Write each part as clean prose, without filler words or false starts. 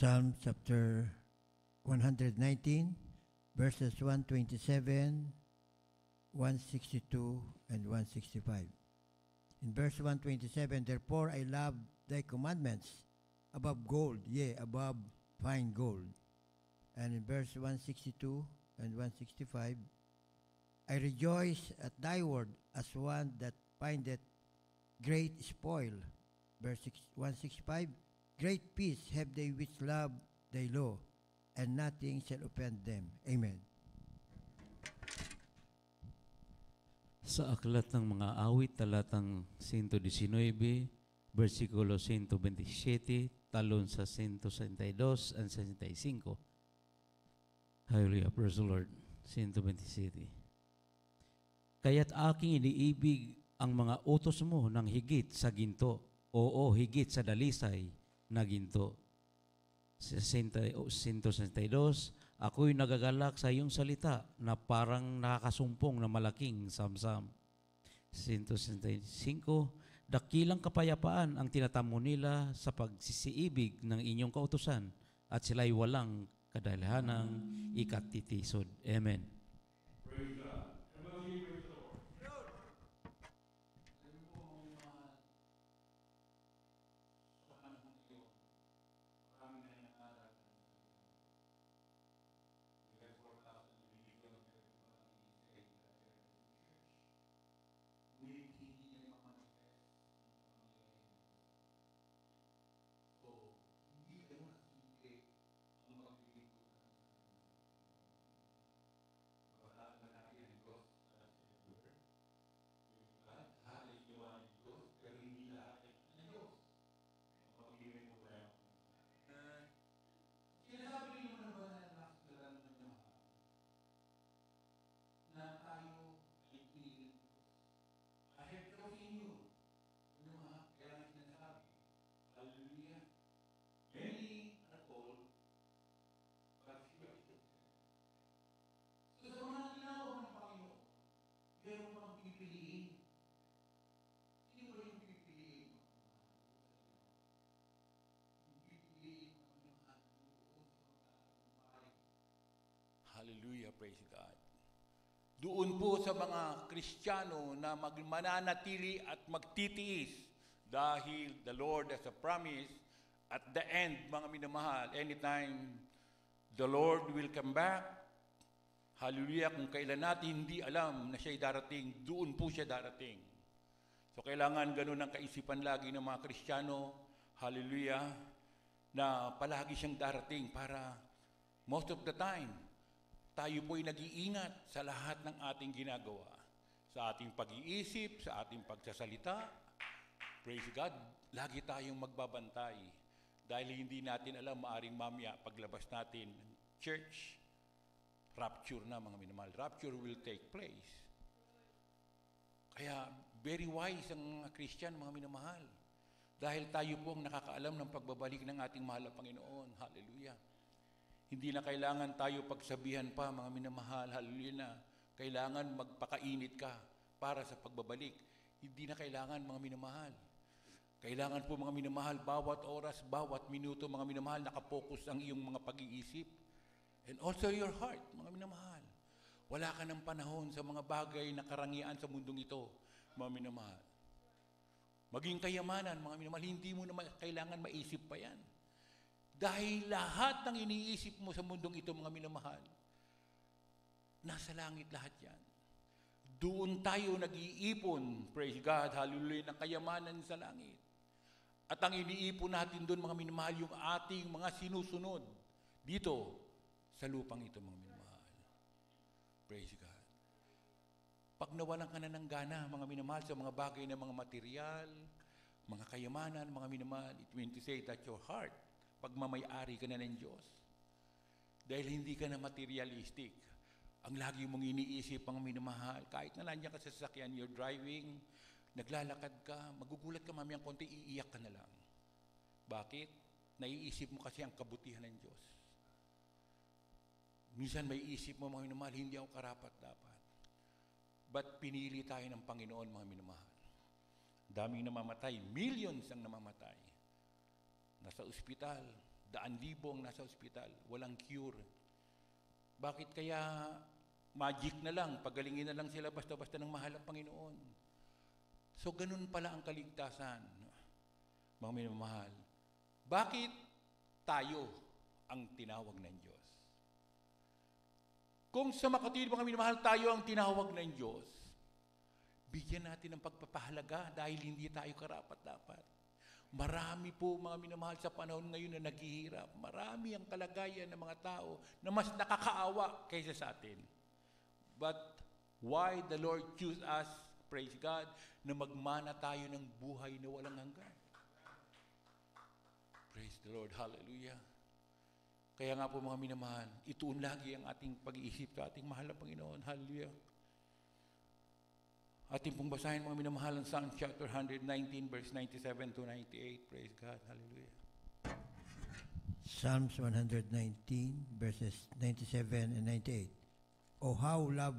Psalm chapter 119, verses 127, 162, and 165. In verse 127, therefore I love thy commandments above gold, yea, above fine gold. And in verse 162 and 165, I rejoice at thy word as one that findeth great spoil. Verse 165, great peace have they which love thy law, and nothing shall offend them. Amen. Sa aklat ng mga awit, talatang 119, versikulo 127, talon sa 162 and 65. Hallelujah, praise the Lord. 127. Kaya't aking iniibig ang mga utos mo ng higit sa ginto, oo, higit sa dalisay na ginto. 162, ako'y nagagalak sa iyong salita na parang nakakasumpong na malaking samsam. 165, dakilang kapayapaan ang tinatamo nila sa pagsisiibig ng inyong kautusan at sila'y walang kadalahanang ikatitisod. Amen. Praise God. Everybody praise the Lord. Hallelujah, praise God. Doon po sa mga Kristiyano na mananatili at magtitiis dahil the Lord has a promise at the end, mga minamahal, anytime the Lord will come back, hallelujah, kung kailan natin hindi alam na siya'y darating, doon po siya darating. So kailangan ganun ang kaisipan lagi ng mga Kristiyano, hallelujah, na palagi siyang darating para most of the time, tayo po'y nag-iingat sa lahat ng ating ginagawa. Sa ating pag-iisip, sa ating pagsasalita. Praise God, lagi tayong magbabantay. Dahil hindi natin alam, maaring mamaya paglabas natin ng church, rapture na mga minamahal. Rapture will take place. Kaya very wise ang mga Christian, mga minamahal. Dahil tayo po ang nakakaalam ng pagbabalik ng ating mahal na Panginoon. Hallelujah. Hindi na kailangan tayo pagsabihan pa, mga minamahal, hallelujah na, kailangan magpakainit ka para sa pagbabalik. Hindi na kailangan, mga minamahal. Kailangan po, mga minamahal, bawat oras, bawat minuto, mga minamahal, nakapokus ang iyong mga pag-iisip. And also your heart, mga minamahal. Wala ka ng panahon sa mga bagay na karangian sa mundong ito, mga minamahal. Maging kayamanan, mga minamahal, hindi mo na kailangan maisip pa yan. Dahil lahat ng iniisip mo sa mundong ito, mga minamahal, nasa langit lahat yan. Doon tayo nag-iipon, praise God, hallelujah, ng kayamanan sa langit. At ang iniipon natin doon, mga minamahal, yung ating mga sinusunod dito sa lupang ito, mga minamahal. Praise God. Pag nawalan ka na ng gana, mga minamahal, sa mga bagay na mga material, mga kayamanan, mga minamahal, it means to say that your heart, pagmamayari ka na ng Diyos. Dahil hindi ka na materialistic. Ang lagi mong iniisip, ang minamahal, kahit na nandiyan ka sa sasakyan, you're driving, naglalakad ka, magugulat ka mamayang konti, iiyak ka na lang. Bakit? Naiisip mo kasi ang kabutihan ng Diyos. Minsan may isip mo, mga minamahal, hindi ako karapat-dapat. But pinili tayo ng Panginoon, mga minamahal. Daming namamatay, millions ang namamatay. Nasa ospital, 100,000 ang nasa ospital, walang cure. Bakit kaya magic na lang, pagalingin na lang sila basta-basta ng mahal ang Panginoon? So ganun pala ang kaligtasan, mga minamahal. Bakit tayo ang tinawag ng Diyos? Kung sa makatwid, mga minamahal, tayo ang tinawag ng Diyos, bigyan natin ng pagpapahalaga dahil hindi tayo karapat-dapat. Marami po, mga minamahal, sa panahon ngayon na naghihirap. Marami ang kalagayan ng mga tao na mas nakakaawa kaysa sa atin. But Why the Lord choose us, praise God, na magmana tayo ng buhay na walang hanggan. Praise the Lord. Hallelujah. Kaya nga po mga minamahal, ituon lagi ang ating pag-iisip sa ating mahal na Panginoon. Hallelujah. Ating pong basahin mga minamahal ang Psalm chapter 119 verse 97 to 98. Praise God. Hallelujah. Psalms 119, verses 97 and 98. Oh, how love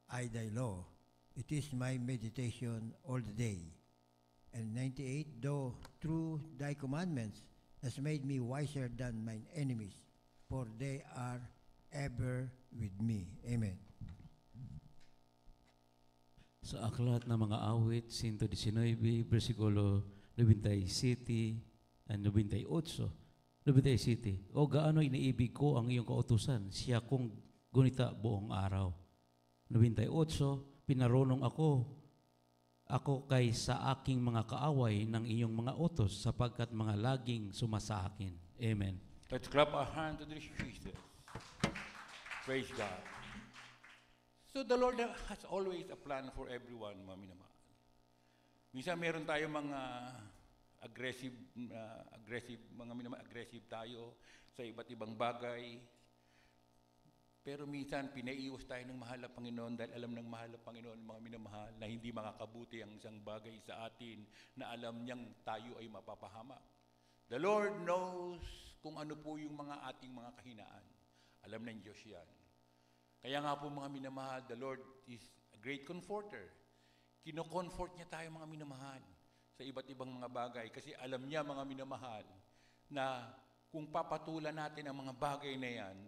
I thy law. It is my meditation all the day. And 98, though through thy commandments has made me wiser than mine enemies, for they are ever with me. Amen. Sa aklat ng mga awit, 119, versikulo 97 and 98. 97. O gaano iniibig ko ang iyong kautusan, siya kong gunita buong araw. 98. Pinarunong ako kay sa aking mga kaaway ng iyong mga utos, sapagkat mga laging sumasa akin. Amen. Let's clap our hand to this Jesus. Praise God. So the Lord has always a plan for everyone, mga minamahal. Minsan meron tayo mga aggressive tayo sa iba't ibang bagay. Pero minsan pinaiiwas tayo ng mahal na Panginoon dahil alam ng mahal na Panginoon, mga minamahal, na hindi makakabuti ang isang bagay sa atin na alam niyang tayo ay mapapahamak. The Lord knows kung ano po yung mga ating mga kahinaan. Alam ng Diyos yan. Kaya nga po mga minamahal, the Lord is a great comforter. Kino-comfort niya tayo mga minamahal sa iba't ibang mga bagay. Kasi alam niya mga minamahal na kung papatulan natin ang mga bagay na yan,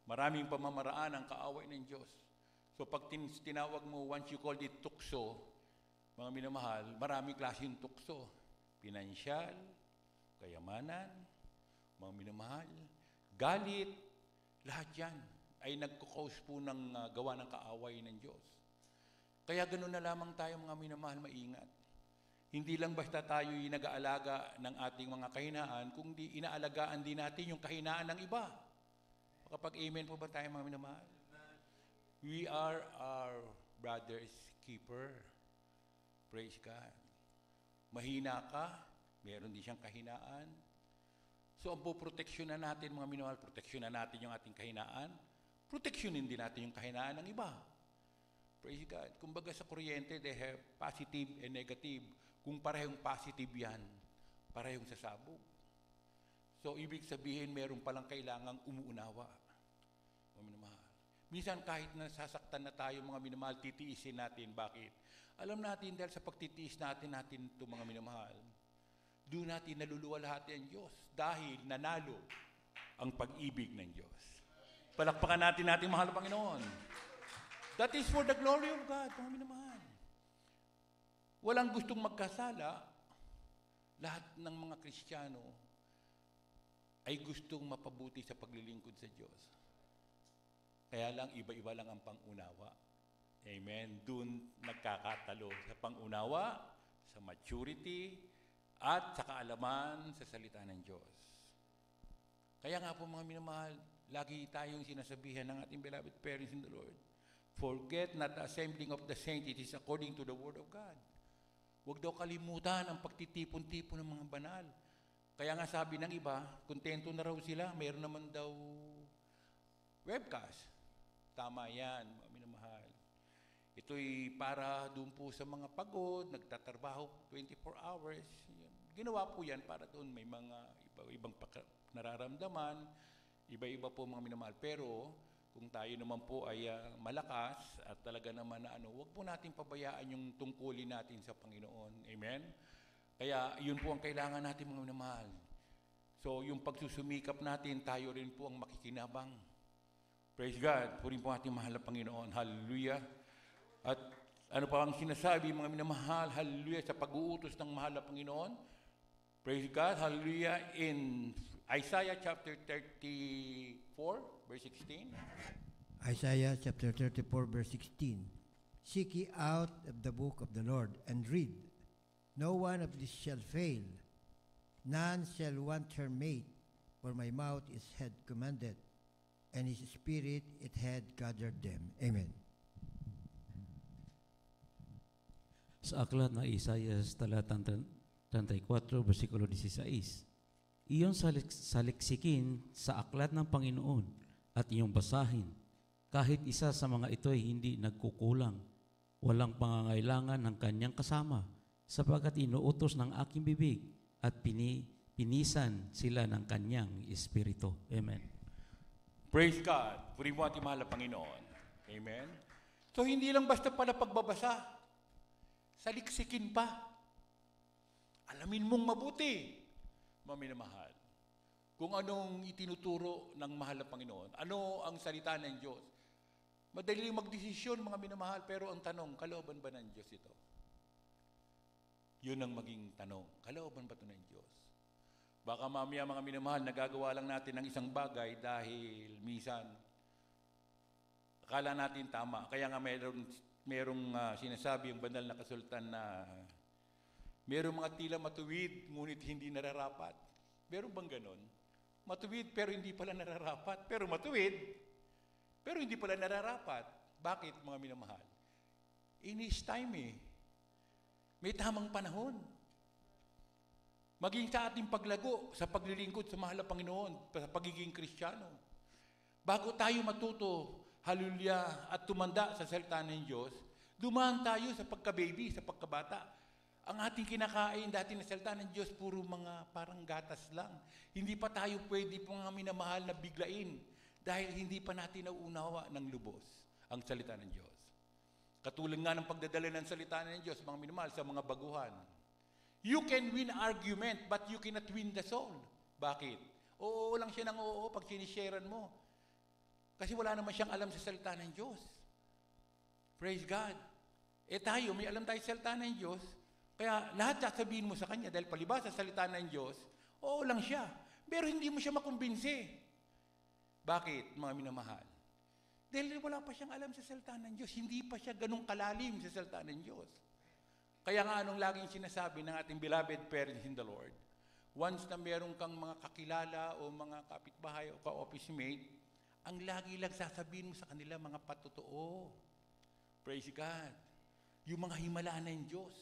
maraming pamamaraan ang kaaway ng Diyos. So pag tinawag mo, once you called it tukso, mga minamahal, maraming klaseng tukso. Pinansyal, kayamanan, mga minamahal, galit, lahat yan ay nagkukause po ng gawa ng kaaway ng Diyos. Kaya ganoon na lamang tayo mga minamahal, maingat. Hindi lang basta tayo nag-aalaga ng ating mga kahinaan, kundi inaalagaan din natin yung kahinaan ng iba. Kapag amen po ba tayo mga minamahal? We are our brother's keeper. Praise God. Mahina ka, meron din siyang kahinaan. So ang poproteksyonan natin mga minamahal, proteksyonan natin yung ating kahinaan, proteksyonin din natin yung kahinaan ng iba. Praise God. Kumbaga sa kuryente, they have positive and negative. Kung parehong positive yan, parehong sasabog. So, ibig sabihin, meron palang kailangang umuunawa. Mga minamahal. Minsan, kahit nasasaktan na tayo, mga minamahal, titiisin natin. Bakit? Alam natin, dahil sa pagtitiis natin ito, mga minamahal, doon natin naluluwalhati ang Diyos dahil nanalo ang pag-ibig ng Diyos. Palakpakan natin mahal na Panginoon. That is for the glory of God, mga minamahal. Walang gustong magkasala. Lahat ng mga Kristiyano ay gustong mapabuti sa paglilingkod sa Diyos. Kaya lang, iba-iba lang ang pangunawa. Amen. Doon nagkakatalo sa pangunawa, sa maturity, at sa kaalaman sa salita ng Diyos. Kaya nga po mga minamahal, lagi tayong sinasabihan ng ating beloved parents in the Lord, forget not the assembling of the saints, it is according to the Word of God. Huwag daw kalimutan ang pagtitipon-tipon ng mga banal. Kaya nga sabi ng iba, kontento na raw sila, mayroon naman daw webcast. Tama yan, mga minamahal. Ito'y para doon po sa mga pagod, nagtatrabaho 24 hours. Ginawa po yan para doon may mga ibang nararamdaman, iba-iba po mga minamahal. Pero kung tayo naman po ay malakas at talaga naman na huwag po natin pabayaan yung tungkulin natin sa Panginoon. Amen? Kaya yun po ang kailangan natin mga minamahal. So yung pagsusumikap natin, tayo rin po ang makikinabang. Praise God. Purihin po ating mahal na Panginoon. Hallelujah. At ano pa ang sinasabi mga minamahal, hallelujah, sa pag-uutos ng mahal na Panginoon? Praise God. Hallelujah. In Isaiah chapter 34, verse 16. Isaiah chapter 34, verse 16. Seek ye out of the book of the Lord, and read. No one of these shall fail. None shall want her mate, for my mouth is had commanded, and his spirit it had gathered them. Amen. sa aklat na Isaias talatang 34, versikulo 16. Iyon saliksikin sa aklat ng Panginoon at iyong basahin. Kahit isa sa mga ito ay hindi nagkukulang, walang pangangailangan ng kanyang kasama, sapagkat inuutos ng aking bibig at pinisan sila ng kanyang espiritu. Amen. Praise God. Puri mo ating mahal na Panginoon. Amen. So hindi lang basta pala pagbabasa, saliksikin pa. Alamin mong mabuti, mga minamahal, kung anong itinuturo ng mahal na Panginoon. Ano ang salita ng Diyos. Madali magdesisyon, mga minamahal, pero ang tanong, kalooban ba ng Diyos ito? Yun ang maging tanong. Kalooban ba ito ng Diyos? Baka mamaya, mga minamahal, nagagawa lang natin ng isang bagay dahil minsan akala natin tama. Kaya nga merong sinasabi yung banal na kasultan na merong mga tila matuwid, ngunit hindi nararapat. Meron bang ganon? Matuwid pero hindi pala nararapat. Pero matuwid, pero hindi pala nararapat. Bakit, mga minamahal? In His time may tamang panahon. Maging sa ating paglago, sa paglilingkod sa mahal na Panginoon, sa pagiging Kristiyano. Bago tayo matuto, hallelujah, at tumanda sa salita ng Diyos, dumaan tayo sa pagka-baby, sa pagkabata. Ang ating kinakain dati na salita ng Diyos, puro mga parang gatas lang. Hindi pa tayo pwede mga minamahal na biglain dahil hindi pa natin nauunawa ng lubos ang salita ng Diyos. Katulad nga ng pagdadala ng salita ng Diyos, mga minamahal, sa mga baguhan. You can win argument, but you cannot win the soul. Bakit? Oo lang siya ng oo pag sinisharean mo. Kasi wala naman siyang alam sa salita ng Diyos. Praise God. Tayo, may alam tayo sa salita ng Diyos, kaya lahat sasabihin mo sa Kanya, dahil palibasa sa salita ng Diyos, oo lang siya. Pero hindi mo siya makumbinsi. Bakit, mga minamahal? Dahil wala pa siyang alam sa salita ng Diyos. Hindi pa siya ganun kalalim sa salita ng Diyos. Kaya nga anong laging sinasabi ng ating beloved parents in the Lord, once na meron kang mga kakilala o mga kapitbahay o ka-office mate, ang lagi lang sasabihin mo sa kanila mga patotoo. Praise God. Yung mga himala ng Diyos.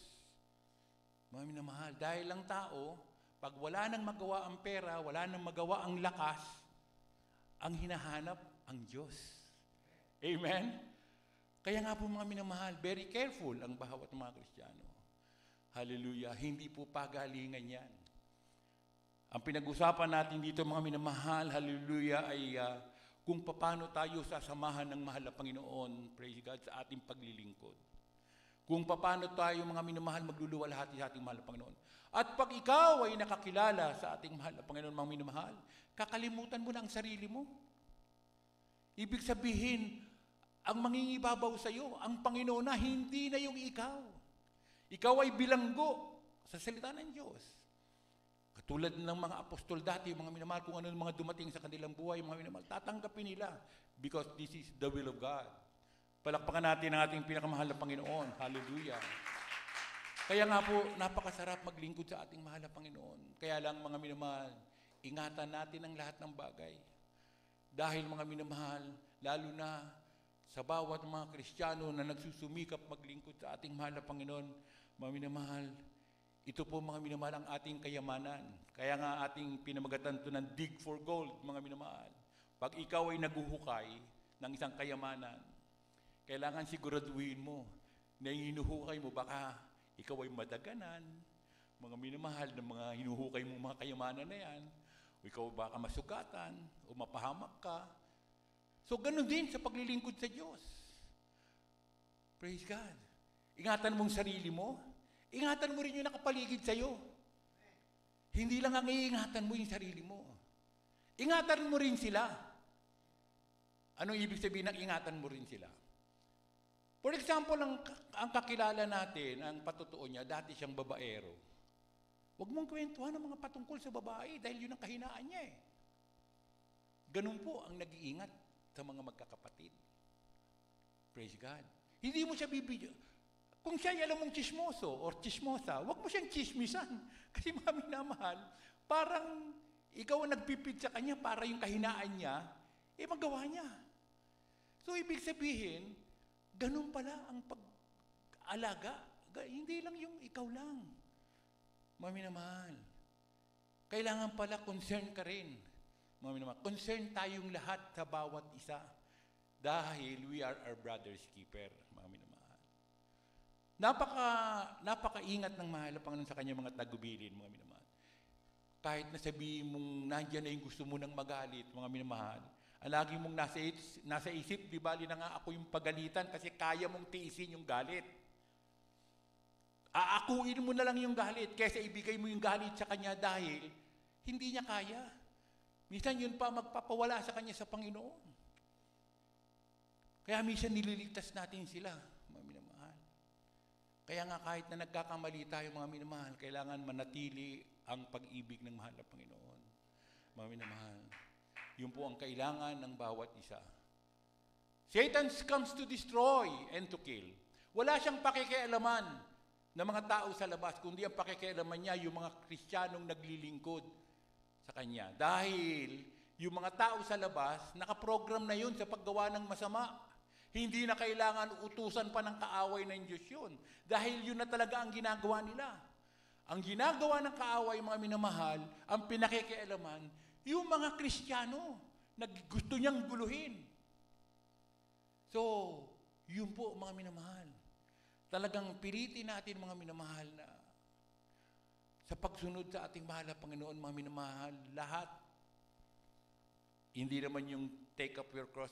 Mga minamahal, dahil lang tao, pag wala nang magawa ang pera, wala nang magawa ang lakas, ang hinahanap ang Diyos. Amen? Kaya nga po mga minamahal, very careful ang bawat mga Kristiyano. Hallelujah, hindi po pagalingan yan. Ang pinag-usapan natin dito mga minamahal, hallelujah, ay kung paano tayo sasamahan ng mahal na Panginoon, praise God, sa ating paglilingkod. Kung paano tayo mga minamahal magluluwalhati sa ating mahal na Panginoon. At pag ikaw ay nakakilala sa ating mahal na Panginoon, mga minamahal, kakalimutan mo na ang sarili mo. Ibig sabihin, ang mangingibabaw sa iyo, ang Panginoon na, hindi na yung ikaw. Ikaw ay bilanggo sa salita ng Diyos. Katulad ng mga apostol dati, mga minamahal, kung ano mga dumating sa kanilang buhay, mga minamahal, tatanggapin nila because this is the will of God. Palakpakan natin ang ating pinakamahal na Panginoon. Hallelujah. Kaya nga po, napakasarap maglingkod sa ating mahal na Panginoon. Kaya lang mga minamahal, ingatan natin ang lahat ng bagay. Dahil mga minamahal, lalo na sa bawat mga Kristiyano na nagsusumikap maglingkod sa ating mahal na Panginoon, mga minamahal, ito po mga minamahal ang ating kayamanan. Kaya nga ating pinamagatan ito ng dig for gold, mga minamahal. Pag ikaw ay naguhukay ng isang kayamanan, kailangan siguraduhin mo na hinuhukay mo, baka ikaw ay madaganan, mga minamahal na mga hinuhukay mo mga kayamanan na yan, o ikaw baka masugatan, o mapahamak ka. So, ganun din sa paglilingkod sa Diyos. Praise God. Ingatan mong sarili mo, ingatan mo rin yung nakapaligid sa'yo. Hindi lang ang iingatan mo yung sarili mo. Ingatan mo rin sila. Anong ibig sabihin ng ingatan mo rin sila? For example, ang kakilala natin, ang patotoo niya, dati siyang babaero. Huwag mong kwentuhan ng mga patungkol sa babae dahil yun ang kahinaan niya eh. Ganun po ang nag-iingat sa mga magkakapatid. Praise God. Hindi mo siya bibidyo. Kung siya ay alam mong chismoso or chismosa, huwag mo siyang chismisan. Kasi mga minamahal, parang ikaw ang nagpipid sa kanya para yung kahinaan niya, magawa niya. So, ibig sabihin, ganun pala ang pag-alaga hindi lang yung ikaw lang. Mga minamahal. Kailangan pala concern ka rin. Mga minamahal. Concern tayong lahat sa bawat isa. Dahil we are our brother's keeper. Mga minamahal. Napakaingat ng mahal na Panginoon sa kanyang mga tagubilin, mga minamahal. Kahit na sabihin mong nandiyan na yung gusto mo nang magalit, mga minamahal, ang lagi mong nasa isip, di bali na nga ako yung pagalitan kasi kaya mong tiisin yung galit. Aakuin mo na lang yung galit kaysa ibigay mo yung galit sa kanya dahil hindi niya kaya. Minsan yun pa magpapawala sa kanya sa Panginoon. Kaya minsan nililigtas natin sila, mga minamahal. Kaya nga kahit na nagkakamali tayo, mga minamahal, kailangan manatili ang pag-ibig ng mahal na Panginoon. Mga minamahal. Yun po ang kailangan ng bawat isa. Satan comes to destroy and to kill. Wala siyang pakikialaman ng mga tao sa labas, kundi ang pakikialaman niya yung mga Kristiyanong naglilingkod sa kanya. Dahil yung mga tao sa labas, nakaprogram na yun sa paggawa ng masama. Hindi na kailangan utusan pa ng kaaway ng Diyos yun. Dahil yun na talaga ang ginagawa nila. Ang ginagawa ng kaaway, mga minamahal, ang pinakikialaman, yung mga Kristiyano na gusto niyang guluhin. So, yun po, mga minamahal. Talagang pilitin natin, mga minamahal, na sa pagsunod sa ating mahal na Panginoon, mga minamahal, lahat. Hindi naman yung take up your cross,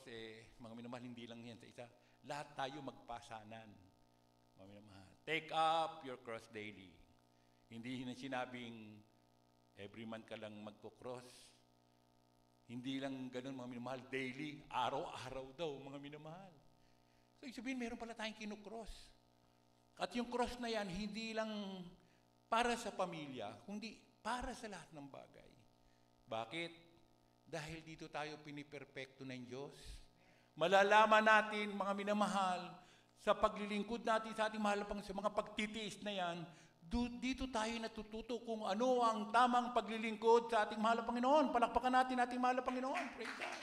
mga minamahal, hindi lang yan sa isa. Lahat tayo magpasanan, mga minamahal. Take up your cross daily. Hindi na sinabing every month ka lang magko-cross. Hindi lang ganun, mga minamahal, daily, araw-araw daw, mga minamahal. So, sabihin, meron pala tayong kinukross. At yung cross na yan, hindi lang para sa pamilya, kundi para sa lahat ng bagay. Bakit? Dahil dito tayo piniperpekto ng Diyos. Malalaman natin, mga minamahal, sa paglilingkod natin sa ating mahal sa mga pagtitiis na yan, dito tayo natututo kung ano ang tamang paglilingkod sa ating mahal na Panginoon. Palakpakan natin ating mahal na Panginoon. Praise God.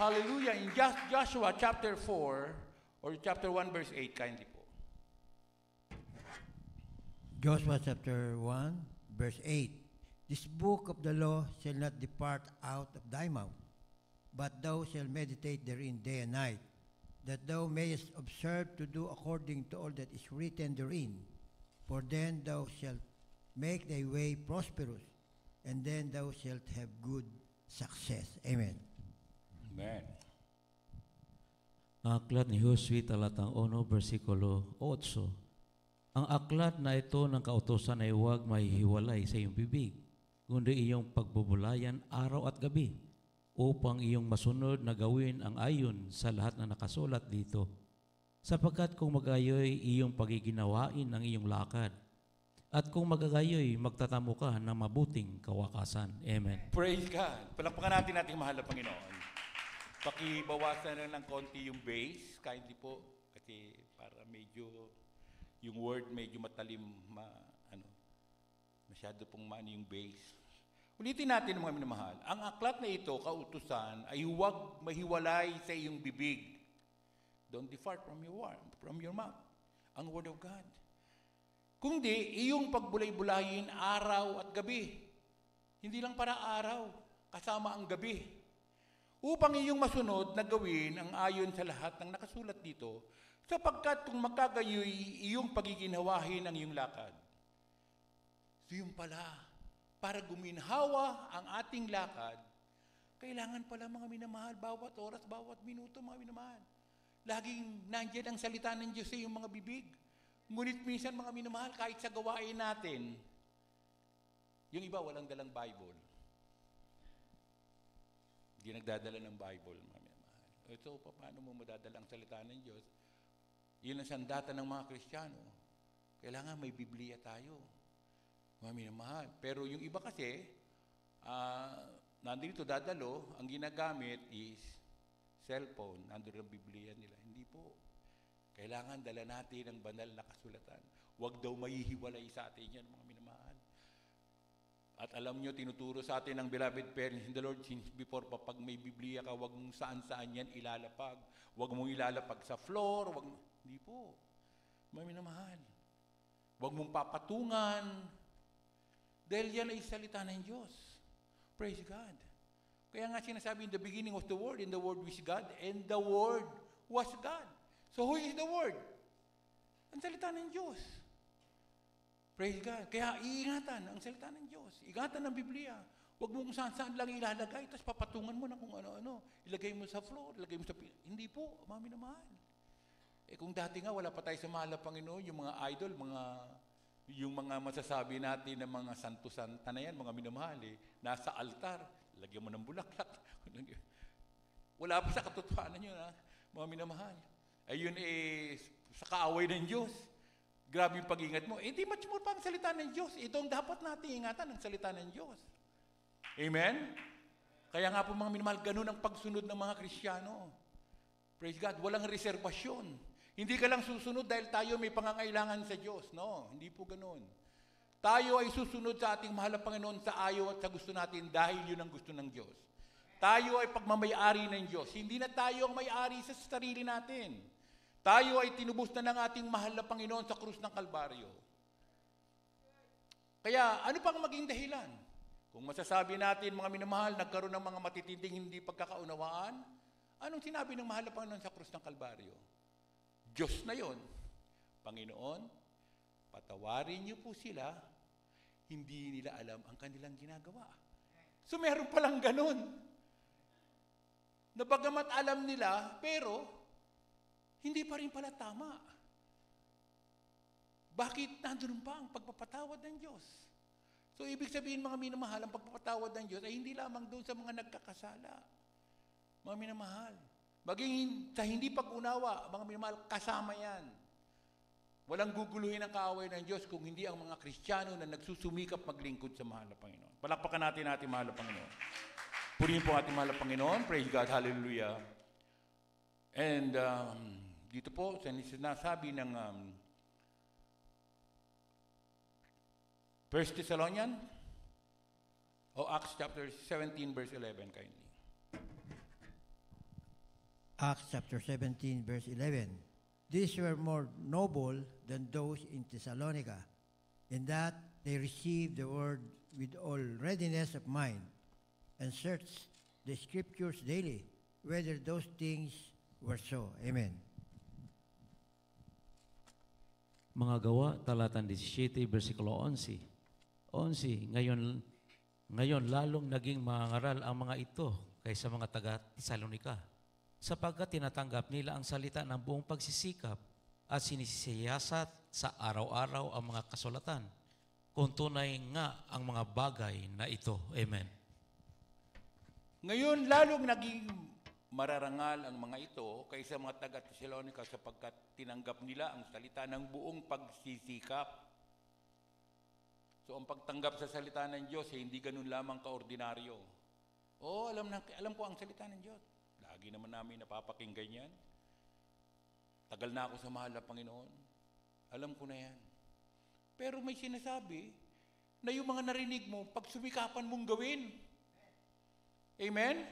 Hallelujah. In Joshua chapter 4 or chapter 1 verse 8, kindly po. Joshua chapter 1, verse 8. This book of the law shall not depart out of thy mouth, but thou shalt meditate therein day and night, that thou mayest observe to do according to all that is written therein. For then thou shalt make thy way prosperous, and then thou shalt have good success. Amen. Amen. Aklat ni Josue talatang 1, versikulo 8. Ang aklat na ito ng kautusan ay huwag mahihiwalay sa iyong bibig, kundi iyong pagbubulayan araw at gabi, upang iyong masunod na gawin ang ayon sa lahat na nakasulat dito. Sapagkat kung magayoy iyong pagiginawain ang iyong lakad, at kung magagayoy, magtatamo ka ng mabuting kawakasan. Amen. Praise God. Palakpakan natin ating mahal na Panginoon. Pakibawasan na ng konti yung bass, kindly po, kasi para medyo, yung word medyo matalim, masyado pong maano yung bass. Ulitin natin mga minamahal. Ang aklat na ito, kautusan, ay huwag mahiwalay sa iyong bibig. Don't depart from your mouth. Ang Word of God. Kundi, iyong pagbulay-bulayin araw at gabi. Hindi lang para araw, kasama ang gabi. Upang iyong masunod na gawin ang ayon sa lahat ng nakasulat dito, sapagkat kung magkagayoy, iyong pagiginhawahin ang iyong lakad. So yung pala, para guminhawa ang ating lakad, kailangan pala mga minamahal, bawat oras, bawat minuto, mga minamahal. Laging nandiyan ang salita ng Diyos sa iyong mga bibig. Ngunit minsan, mga minamahal, kahit sa gawain natin, yung iba walang dalang Bible. Hindi nagdadala ng Bible, mga minamahal. Ito, paano mo madadala ang salita ng Diyos? Yun ang sandata ng mga Kristiyano. Kailangan may Biblia tayo. Mga minamahal. Pero yung iba kasi, nandito dadalo, ang ginagamit is cellphone, nandun ang Biblia nila. Hindi po. Kailangan dala natin ang banal na kasulatan. Huwag daw mahihiwalay sa atin yan, mga minamahal. At alam nyo, tinuturo sa atin ng beloved parents in the Lord since before pa, pag may Biblia ka, huwag mong saan-saan yan ilalapag. Huwag mong ilalapag sa floor. Hindi po. Mga minamahal. Huwag mong papatungan. Dahil yan ay salita ng Diyos. Praise God. Kaya nga sinasabi, in the beginning was the Word, and the Word was God, and the Word was God. So who is the Word? Ang salita ng Diyos. Praise God. Kaya iingatan ang salita ng Diyos. Ingatan ng Biblia. Huwag mo kung saan-saan lang ilalagay, tapos papatungan mo na kung ano-ano. Ilagay mo sa floor, ilagay mo sa... Hindi po, mami na mahal. Kung dati nga, wala pa tayo sa mahal na Panginoon, yung mga idol, yung mga masasabi natin ng mga santo-santa na yan, mga minamahal, nasa altar, lagyan mo ng bulaklak. Wala pa sa katotohanan yun, mga minamahal. Ayun sa kaaway ng Diyos. Grabe yung pag-ingat mo. Hindi much more pa ang salita ng Diyos. Ito ang dapat natin ingatan, ang salita ng Diyos. Amen? Kaya nga po mga minamahal, ganun ang pagsunod ng mga Kristiyano. Praise God. Walang reservasyon. Hindi ka lang susunod dahil tayo may pangangailangan sa Diyos. No, hindi po ganun. Tayo ay susunod sa ating mahal na Panginoon sa ayaw at sa gusto natin dahil yun ang gusto ng Diyos. Tayo ay pagmamayari ng Diyos. Hindi na tayo ang may-ari sa sarili natin. Tayo ay tinubos na ng ating mahal na Panginoon sa krus ng Kalbaryo. Kaya ano pang maging dahilan? Kung masasabi natin, mga minamahal, nagkaroon ng mga matitinding hindi pagkakaunawaan, anong sinabi ng mahal na Panginoon sa krus ng Kalbaryo? Diyos na yon. Panginoon, patawarin niyo po sila, hindi nila alam ang kanilang ginagawa. So meron palang ganun. Na bagamat alam nila, pero hindi pa rin pala tama. Bakit nandun pa ang pagpapatawad ng Diyos? So ibig sabihin mga minamahal, ang pagpapatawad ng Diyos ay hindi lamang doon sa mga nagkakasala. Mga minamahal. Maging sa hindi pag-unawa, mga minamahal, kasama yan. Walang guguluhin ang kaaway ng Diyos kung hindi ang mga Kristiyano na nagsusumikap maglingkod sa mahal na Panginoon. Palakpakan natin ating mahal na Panginoon. Purihin po ating mahal na Panginoon. Praise God. Hallelujah. And dito po, sinasabi ng 1 Thessalonians o Acts chapter 17 verse 11 kindly. Acts chapter 17, verse 11. These were more noble than those in Thessalonica, in that they received the word with all readiness of mind, and searched the Scriptures daily, whether those things were so. Amen. Mga gawa, talatan 17, versikulo 11. 11, ngayon lalong naging mangangaral ang mga ito kaysa mga taga-Thessalonica, sapagkat tinatanggap nila ang salita ng buong pagsisikap at sinisiyasat sa araw-araw ang mga kasulatan, kung tunay nga ang mga bagay na ito. Amen. Ngayon, lalong naging mararangal ang mga ito kaysa mga taga-Thessalonica sapagkat tinanggap nila ang salita ng buong pagsisikap. So, ang pagtanggap sa salita ng Diyos, hindi ganun lamang kaordinaryo. Alam ko ang salita ng Diyos. Lagi naman namin napapakinggan yan. Tagal na ako sa mahal na Panginoon. Alam ko na yan. Pero may sinasabi na yung mga narinig mo, pag sumikapan mong gawin. Amen?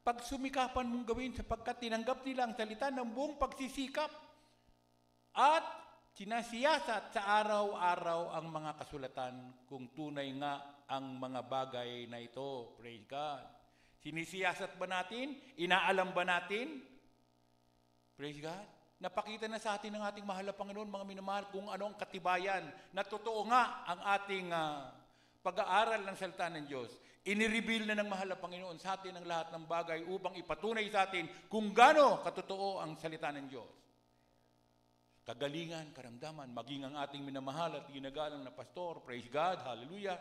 Pag sumikapan mong gawin sapagkat tinanggap nila ang salita ng buong pagsisikap at sinasiyasat sa araw-araw ang mga kasulatan kung tunay nga ang mga bagay na ito. Praise God. Sinisiyasat ba natin? Inaalam ba natin? Praise God. Napakita na sa atin ng ating mahal na Panginoon, mga minamahal, kung ano ang katibayan na totoo nga ang ating pag-aaral ng salita ng Diyos. Inireveal na ng mahal na Panginoon sa atin ang lahat ng bagay upang ipatunay sa atin kung gaano katotoo ang salita ng Diyos. Kagalingan, karamdaman, maging ang ating minamahal at ginagalang na pastor, praise God, hallelujah,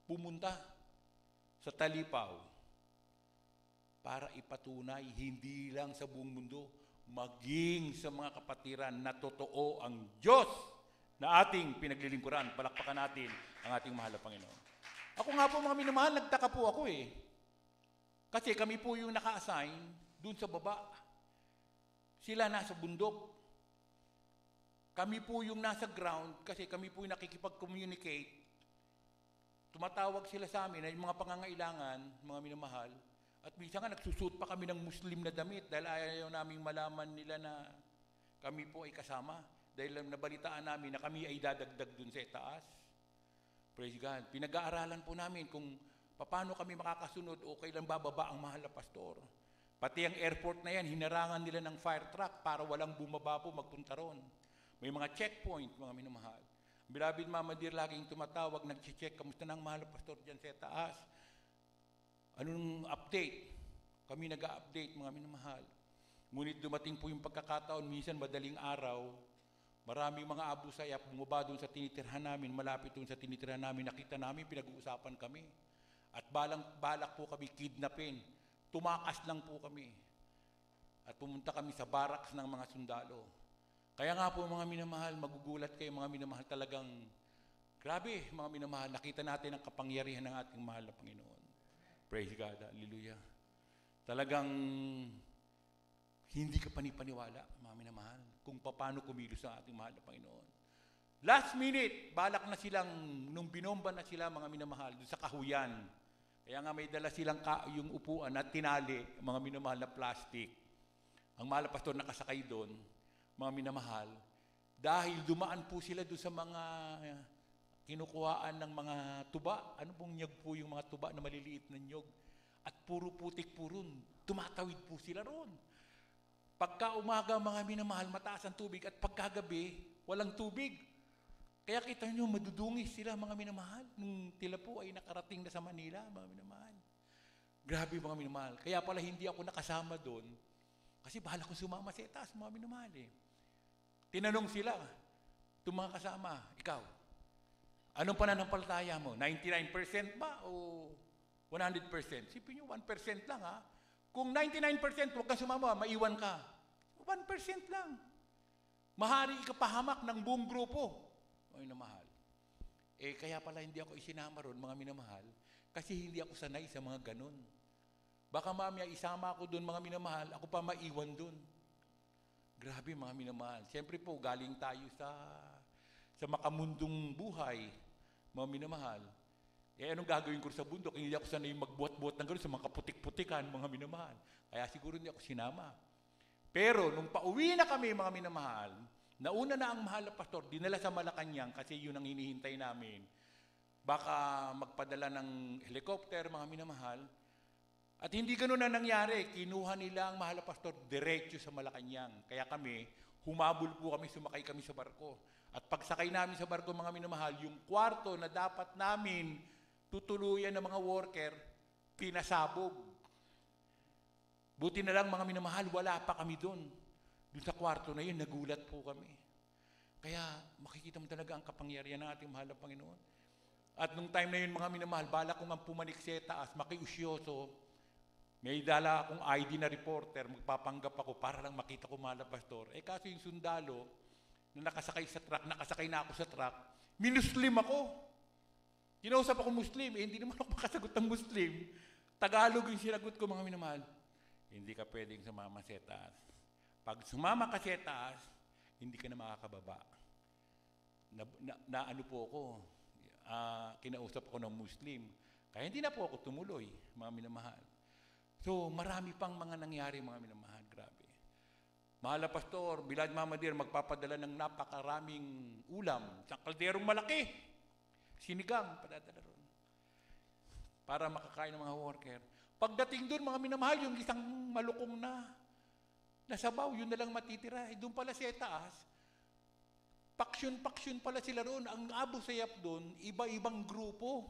pumunta sa Talipaw para ipatunay hindi lang sa buong mundo, maging sa mga kapatiran na totoo ang Diyos na ating pinaglilingkuran. Palakpakan natin ang ating mahal na Panginoon. Ako nga po mga minamahal, nagtaka po ako Kasi kami po yung naka-assign dun sa baba. Sila nasa bundok. Kami po yung nasa ground kasi kami po yung nakikipag-communicate. Tumatawag sila sa amin na yung mga pangangailangan, mga minamahal. At minsan nga nagsusuot pa kami ng Muslim na damit dahil ayaw naming malaman nila na kami po ay kasama. dahil nabalitaan namin na kami ay dadagdag dun sa itaas. Praise God. Pinag-aaralan po namin kung paano kami makakasunod o kailan bababa ang mahal na pastor. Pati ang airport na yan, hinarangan nila ng fire truck para walang bumaba po magpunta ron. May mga checkpoint, mga minamahal. Beloved Mama Dear, laging tumatawag, nag-check, kamusta na ang mahal na pastor dyan sa taas? Anong update? Kami nag-update, mga minamahal. Ngunit dumating po yung pagkakataon, minsan madaling araw, maraming mga Abu Sayyaf bumaba doon sa tinitirhan namin, malapit doon sa tinitirhan namin, nakita namin, pinag-uusapan kami. At balak po kami kidnapin. Tumakas lang po kami. At pumunta kami sa barracks ng mga sundalo. Kaya nga po mga minamahal, magugulat kayo mga minamahal, talagang grabe mga minamahal, nakita natin ang kapangyarihan ng ating mahal na Panginoon. Praise God, hallelujah. Talagang hindi ka panipaniwala, mga minamahal, kung paano kumilos ang ating mahal na Panginoon. Last minute, balak na silang, nung binomba na sila, mga minamahal, doon sa kahuyan. Kaya nga may dala silang yung upuan at tinali, mga minamahal na plastic. Ang mahal na pastor nakasakay doon, mga minamahal, dahil dumaan po sila doon sa mga kinukuhaan ng mga tuba. Ano pong nyog po yung mga tuba na maliliit na nyog? At puro putik po ron. Tumatawid po sila ron. Pagka umaga, mga minamahal, mataas ang tubig, at pagkagabi, walang tubig. Kaya kita nyo, madudungis sila, mga minamahal, nung tila po ay nakarating na sa Manila, mga minamahal. Grabe, mga minamahal. Kaya pala hindi ako nakasama doon, kasi bahala ko sumama sa itaas, mga minamahal eh. Tinanong sila, itong mga kasama, ikaw, anong pananampalataya mo? 99% ba o 100%? Sipin nyo, 1% lang ha. Kung 99%, huwag kang sumama, maiwan ka. 1% lang. Mahari ikapahamak ng buong grupo. Ay, namahal. Eh, kaya pala hindi ako isinama ron, mga minamahal, kasi hindi ako sanay sa mga ganun. Baka mamaya isama ako doon, mga minamahal, ako pa maiwan doon. Grabe, mga minamahal. Siyempre po, galing tayo sa makamundong buhay, mga minamahal. Eh, anong gagawin ko sa bundok? Hindi ako sanay magbuhat-buhat ng gano'n sa mga kaputik-putikan, mga minamahal. Kaya siguro hindi ako sinama. Pero, nung pauwi na kami, mga minamahal, nauna na ang mahal na pastor, dinala sa Malacanang kasi yun ang hinihintay namin. Baka magpadala ng helicopter, mga minamahal. At hindi gano'n na nangyari. Kinuha nila ang mahal na pastor diretso sa Malacanang. Kaya kami, humabol po kami, sumakay kami sa barko. At pagsakay namin sa barko, mga minamahal, yung kwarto na dapat namin tutuluyan ng mga worker, pinasabog. Buti na lang, mga minamahal, wala pa kami doon. Doon sa kwarto na yun, nagulat po kami. Kaya makikita mo talaga ang kapangyarihan ng ating mahal na Panginoon. At nung time na yun, mga minamahal, bala ko nga pumanik sa taas, makiusyoso, may dala akong ID na reporter, magpapanggap ako para lang makita ko mahal na pastor. Eh kaso yung sundalo, na nakasakay sa truck, nakasakay na ako sa truck, minuslim ako. Kinausap ako Muslim, eh hindi naman ako makasagot ng Muslim. Tagalog yung sinagot ko, mga minamahal. Hindi ka pwedeng sumama sa taas. Pag sumama ka sa taas, hindi ka na makakababa. Na ano po ako, kinausap ako ng Muslim. Kaya hindi na po ako tumuloy, mga minamahal. So, marami pang mga nangyari, mga minamahal. Grabe. Mahal na pastor, Bilad Mama Dear, magpapadala ng napakaraming ulam sa kalderong malaki. Sinigang, padadala ron. Para makakain ng mga worker. Pagdating doon, mga minamahal, yung isang malukong na sabaw, yun na lang matitira. Eh, doon pala sa taas, paksyon pala sila roon. Ang Abu Sayyaf doon, iba-ibang grupo.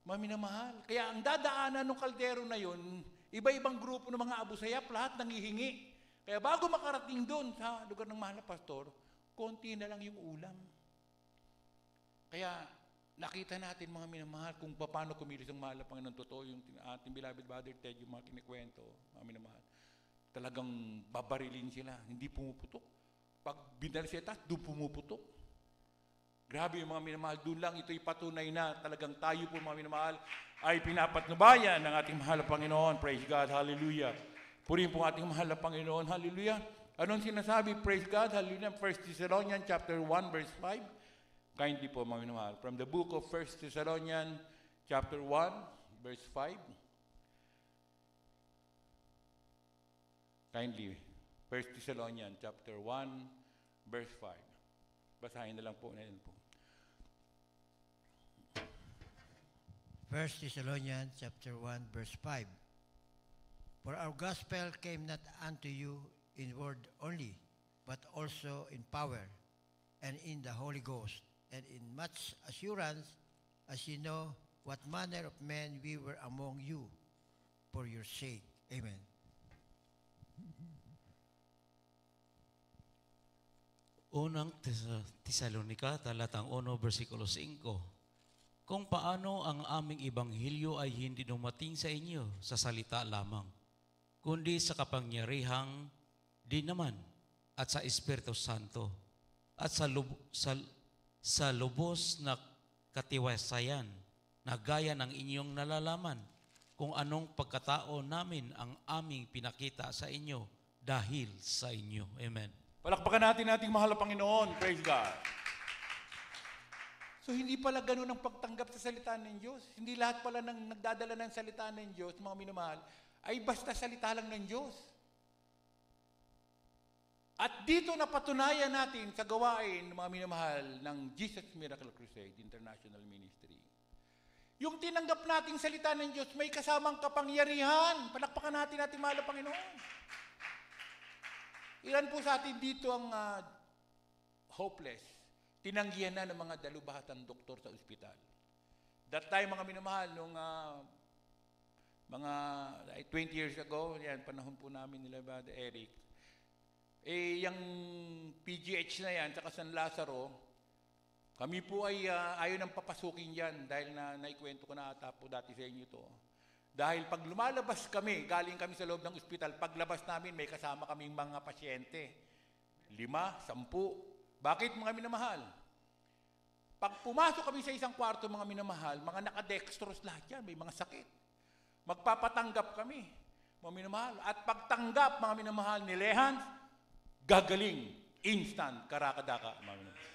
Mga minamahal. Kaya ang dadaanan ng kaldero na yun, iba-ibang grupo ng mga Abu Sayyaf, lahat nangihingi. Kaya bago makarating doon sa lugar ng mahal na pastor, konti na lang yung ulam. Kaya nakita natin, mga minamahal, kung paano kumilos ang mahal na Panginoon. Totoo yung ating beloved brother Ted, yung mga kinikwento, mga minamahal. Talagang babarilin sila, hindi pumuputok. Pag binali siya taas, doon pumuputok. Grabe yung mga minamahal, doon lang ito'y patunay na talagang tayo po, mga minamahal, ay pinapatnubayan ng ating mahal na Panginoon. Praise God, hallelujah. Purihin po ating mahal na Panginoon, hallelujah. Anong sinasabi? Praise God, hallelujah. 1 Thessalonians chapter 1, verse 5. Kindly po, mga minamahal. From the book of 1 Thessalonians chapter 1, verse 5. Kindly, 1 Thessalonians chapter 1, verse 5. Basahin na lang po na yun po. 1 Thessalonians chapter 1, verse 5. For our gospel came not unto you in word only, but also in power, and in the Holy Ghost, and in much assurance, as you know what manner of men we were among you for your sake. Amen. Unang Tesalonika, talatang 1, versikulo 5. Kung paano ang aming ibanghilyo ay hindi dumating sa inyo sa salita lamang, kundi sa kapangyarihang din naman at sa Espiritu Santo at sa lubos na katiwasayan na gaya ng inyong nalalaman kung anong pagkatao namin ang aming pinakita sa inyo dahil sa inyo. Amen. Palakpakan natin ating mahal na Panginoon. Praise God. So hindi pala ganun ang pagtanggap sa salita ng Diyos. Hindi lahat pala ng nagdadala ng salita ng Diyos, mga minamahal, ay basta salita lang ng Diyos. At dito napatunayan natin sa gawain, mga minamahal, ng Jesus Miracle Crusade International Ministry. Yung tinanggap nating salita ng Diyos, may kasamang kapangyarihan. Palakpakan natin ating mahal na Panginoon. Ilan po sa atin dito ang hopeless? Tinanggihan na ng mga dalubahatang doktor sa ospital. That time, mga minamahal, nung mga 20 years ago, yan, panahon po namin nila Brother Eric, yung PGH na yan, tsaka San Lazaro, kami po ay ayaw nang papasukin yan dahil naikwento ko na ata po dati sa inyo to. Dahil pag lumalabas kami, galing kami sa loob ng ospital, paglabas namin, may kasama kaming mga pasyente. 5, 10. Bakit mga minamahal? Pag pumasok kami sa isang kwarto, mga minamahal, mga nakadextrose lahat yan, may mga sakit. Magpapatanggap kami, mga minamahal. At pagtanggap, mga minamahal, ni Lehans, gagaling, instant, karakadaka, mga minamahal.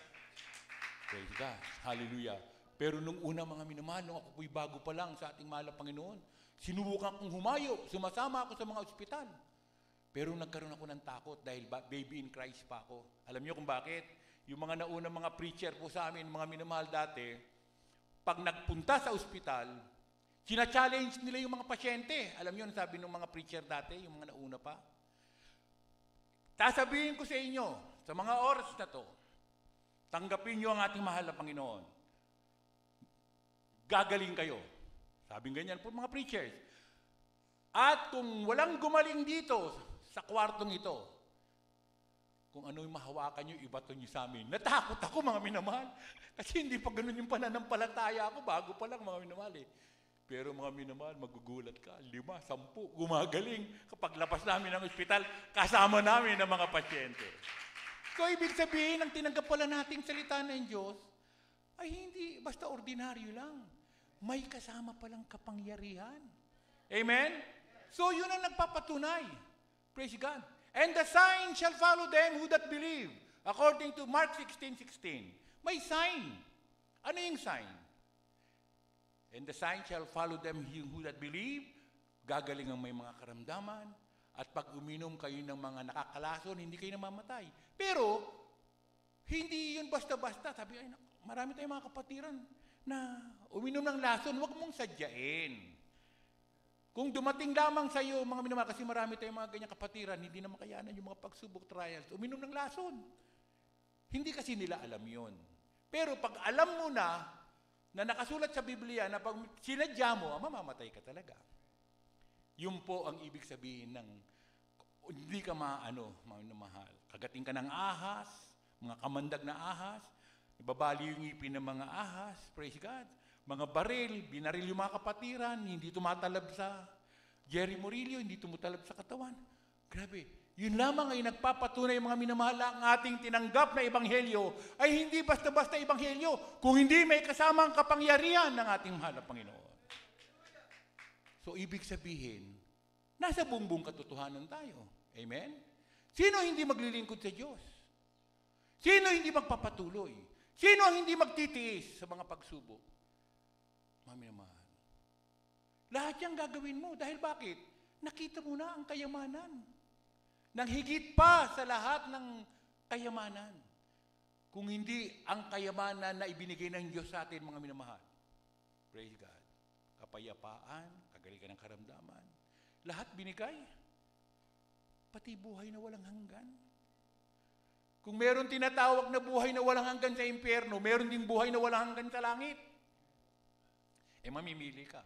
Praise God. Hallelujah. Pero nung una, mga minamahal, nung ako po'y bago pa lang sa ating mahal na Panginoon, sinubukan kong humayo, sumasama ako sa mga ospital. Pero nagkaroon ako ng takot dahil baby in Christ pa ako. Alam niyo kung bakit? Yung mga naunang mga preacher po sa amin, mga minamahal dati, pag nagpunta sa ospital, sina-challenge nila yung mga pasyente. Alam niyo, sabi ng mga preacher dati, yung mga nauna pa. Sasabihin ko sa inyo, sa mga oras na to, tanggapin niyo ang ating mahal na Panginoon. Gagaling kayo. Sabing ganyan po mga preachers. At kung walang gumaling dito sa kwartong ito, kung ano yung mahawakan nyo, ibato nyo sa amin. Natakot ako mga minamahal. Kasi hindi pa ganun yung pananampalataya ako. Bago pa lang mga minamahal eh. Pero mga minamahal, magugulat ka. 5, 10, gumagaling. Kapag labas namin ng ospital, kasama namin ng mga pasyente. So ibig sabihin, ang tinanggap pala nating salita ng Diyos, ay hindi basta ordinaryo lang. May kasama palang kapangyarihan. Amen? So yun ang nagpapatunay. Praise God. And the sign shall follow them who that believe. According to Mark 16:16. May sign. Ano yung sign? And the sign shall follow them who that believe. Gagaling ang may mga karamdaman. At pag uminom kayo ng mga nakakalason, hindi kayo namamatay. Pero, hindi yun basta-basta. Sabi, ay, marami tayong mga kapatiran na uminom ng lason, huwag mong sadyain. Kung dumating lamang sa iyo, mga minamahal, kasi marami tayong mga ganyang kapatiran, hindi na makayanan yung mga pagsubok trials, uminom ng lason. Hindi kasi nila alam yon. Pero pag alam mo na nakasulat sa Biblia na pag sinadya mo, mamamatay ka talaga. Yun po ang ibig sabihin ng hindi ka mga minamahal. Kagating ka ng ahas, mga kamandag na ahas, ibabali yung ngipin ng mga ahas, praise God. Mga baril, binaril yung mga kapatiran, hindi tumatalab sa Jerry Murillo, hindi tumutalab sa katawan. Grabe. Yun lamang ay nagpapatunay mga minamahal ang ating tinanggap na ebanghelyo ay hindi basta-basta ebanghelyo, kung hindi may kasamang kapangyarihan ng ating mahal na Panginoon. So, ibig sabihin, nasa buong katotohanan tayo. Amen? Sino hindi maglilingkod sa Diyos? Sino hindi magpapatuloy? Sino ang hindi magtitiis sa mga pagsubok? Mga minamahal. Lahat yan gagawin mo. Dahil bakit? Nakita mo na ang kayamanan. Nang higit pa sa lahat ng kayamanan. Kung hindi ang kayamanan na ibinigay ng Diyos sa atin, mga minamahal. Praise God. Kapayapaan, kagalikan ng karamdaman. Lahat binigay. Pati buhay na walang hanggan. Kung meron tinatawag na buhay na walang hanggan sa impyerno, meron ding buhay na walang hanggan sa langit. Mamimili ka.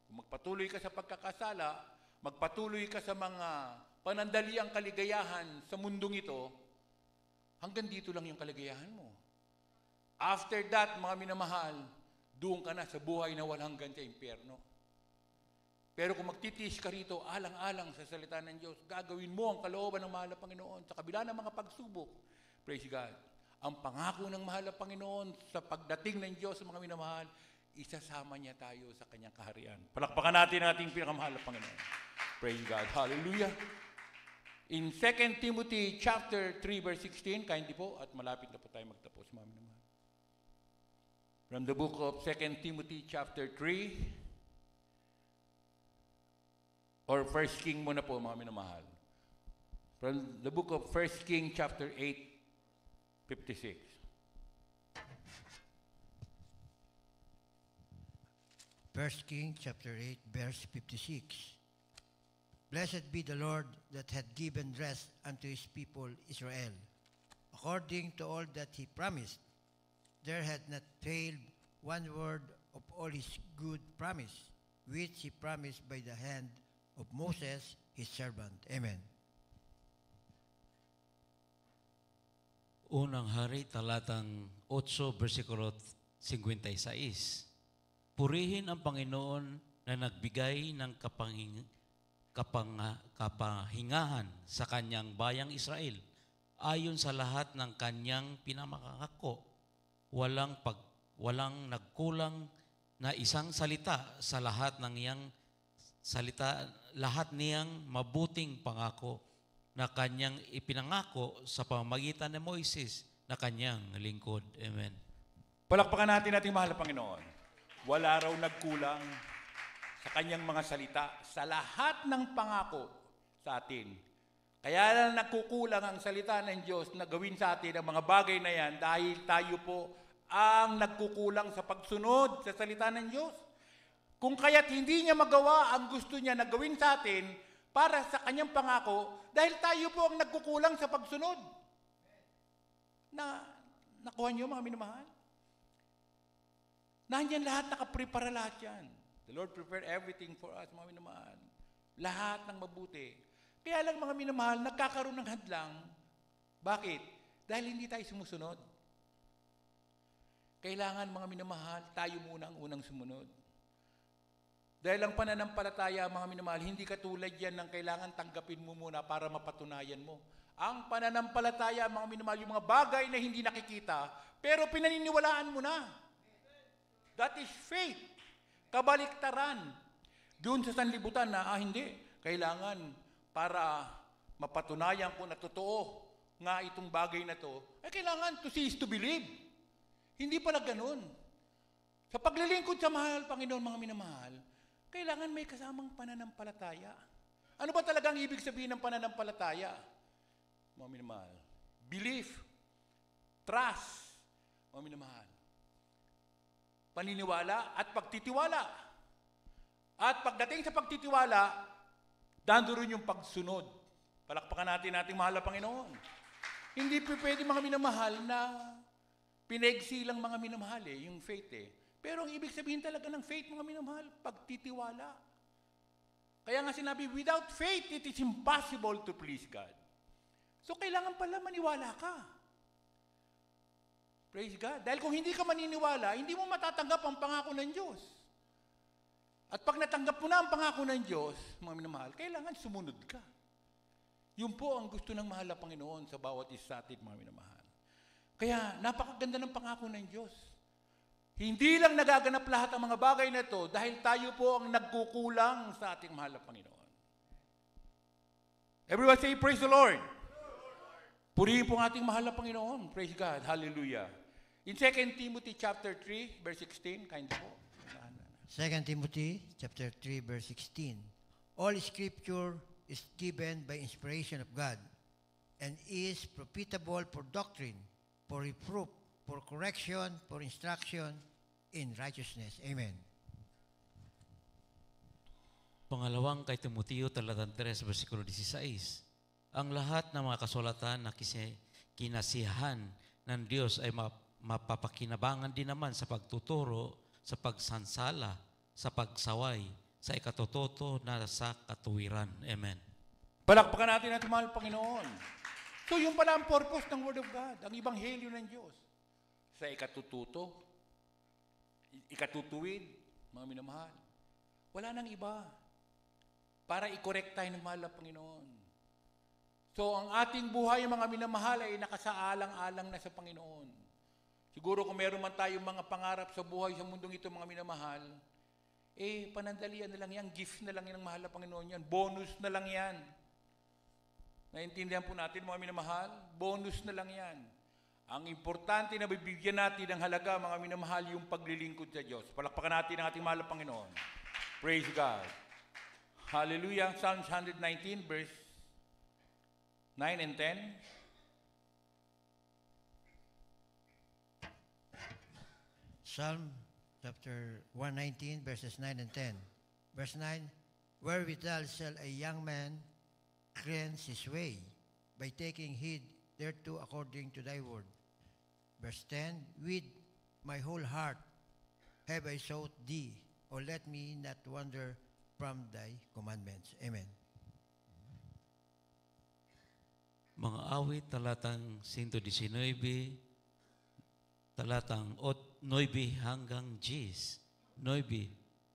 Kung magpatuloy ka sa pagkakasala, magpatuloy ka sa mga panandaliang kaligayahan sa mundong ito, hanggang dito lang yung kaligayahan mo. After that, mga minamahal, doon ka na sa buhay na walang hanggan sa impyerno. Pero kung magtitiis ka rito, alang-alang sa salita ng Diyos, gagawin mo ang kalooban ng mahal na Panginoon sa kabila ng mga pagsubok. Praise God. Ang pangako ng mahal na Panginoon sa pagdating ng Diyos sa mga minamahal, isasama niya tayo sa kanyang kaharian. Palakpakan natin ang ating pinakamahal na Panginoon. Praise God. Hallelujah. In 2 Timothy chapter 3 verse 16, kindly po, at malapit na po tayo magtapos, mga minamahal. From the book of 2 Timothy chapter 3, or 1 King muna po, mga minamahal. From the book of 1 King chapter 8, 56. First King chapter 8, verse 56. Blessed be the Lord that hath given rest unto his people Israel, according to all that he promised. There hath not failed one word of all his good promise, which he promised by the hand of Moses, his servant. Amen. Unang Hari, talatang 8, versikulo 56. Purihin ang Panginoon na nagbigay ng kapahingahan sa kanyang bayang Israel, ayon sa lahat ng kanyang pinamangako. Walang nagkulang na isang salita sa lahat ng iyang salita, lahat niyang mabuting pangako na kanyang ipinangako sa pamamagitan ni Moises na kanyang lingkod. Amen. Palakpakan natin ating mahal na Panginoon. Wala raw nagkulang sa kanyang mga salita sa lahat ng pangako sa atin. Kaya lang nagkukulang ang salita ng Diyos na gawin sa atin ang mga bagay na yan dahil tayo po ang nagkukulang sa pagsunod sa salita ng Diyos. Kung kaya't hindi niya magawa ang gusto niya na gawin sa atin para sa kanyang pangako dahil tayo po ang nagkukulang sa pagsunod. Nakuha niyo, mga minamahal? Nandiyan lahat, nakaprepara lahat yan. The Lord prepared everything for us, mga minamahal. Lahat ng mabuti. Kaya lang, mga minamahal, nagkakaroon ng hadlang. Bakit? Dahil hindi tayo sumusunod. Kailangan, mga minamahal, tayo muna ang unang sumunod. Dahil ang pananampalataya, mga minamahal, hindi katulad yan ng kailangan tanggapin mo muna para mapatunayan mo. Ang pananampalataya, mga minamahal, yung mga bagay na hindi nakikita, pero pinaniniwalaan mo na. That is faith. Kabaliktaran. Doon sa sanlibutan na, hindi. Kailangan para mapatunayan ko na totoo nga itong bagay na to, kailangan to see is to believe. Hindi pala ganun. Sa paglilingkod sa mahal, Panginoon, mga minamahal, kailangan may kasamang pananampalataya. Ano ba talagang ibig sabihin ng pananampalataya? Mga minamahal. Belief. Trust. Mga minamahal. Paniniwala at pagtitiwala. At pagdating sa pagtitiwala, dandoon yung pagsunod. Palakpakan natin ating mahal na Panginoon. Hindi pwede, mga minamahal, na pinegsilang mga minamahal yung faith Pero ang ibig sabihin talaga ng faith, mga minamahal, pagtitiwala. Kaya nga sinabi, without faith, it is impossible to please God. So kailangan pala maniwala ka. Praise God. Dahil kung hindi ka maniniwala, hindi mo matatanggap ang pangako ng Diyos. At pag natanggap mo na ang pangako ng Diyos, mga minamahal, kailangan sumunod ka. Yun po ang gusto ng mahal na Panginoon sa bawat isa atin, mga minamahal. Kaya napakaganda ng pangako ng Diyos. Hindi lang nagaganap lahat ang mga bagay na ito dahil tayo po ang nagkukulang sa ating mahal na Panginoon. Everyone say, praise the Lord. Purihin po ang ating mahal na Panginoon. Praise God. Hallelujah. In 2 Timothy chapter 3, verse 16, kind po. 2 Timothy chapter 3, verse 16. All Scripture is given by inspiration of God and is profitable for doctrine, for reproof, for correction, for instruction in righteousness. Amen. Pangalawang kay Timoteo, talatang 3, versikulo 16. Ang lahat ng mga kasulatan na kinasiyahan ng Diyos ay mapapakinabangan din naman sa pagtuturo, sa pagsansala, sa pagsaway, sa ikatututo na sa katuwiran. Amen. Palakpakan natin ang mahal Panginoon. So yung pala ang purpose ng Word of God, ang Ebanghelyo ng Diyos. Sa ikatututo, ikatutuwid, mga minamahal. Wala nang iba. Para i-correct tayo ng mahal na Panginoon. So ang ating buhay, mga minamahal, ay nakasaalang-alang na sa Panginoon. Siguro kung meron man tayong mga pangarap sa buhay sa mundong ito, mga minamahal, panandalian na lang yan, gift na lang yan ng mahal na Panginoon yan, bonus na lang yan. Naintindihan po natin, mga minamahal, bonus na lang yan. Ang importante na bibigyan natin ng halaga, mga minamahal, yung paglilingkod sa Diyos. Palakpakan natin ang ating mahal na Panginoon. Praise God. Hallelujah. Psalms 119, verse 9 and 10. Psalm chapter 119, verses 9 and 10. Verse 9, wherewithal shall a young man cleanse his way, by taking heed thereto according to thy word. Verse 10, with my whole heart have I sought thee, O let me not wander from thy commandments. Amen. Mga awit, talatang 119, talatang 9 hanggang 10. 9.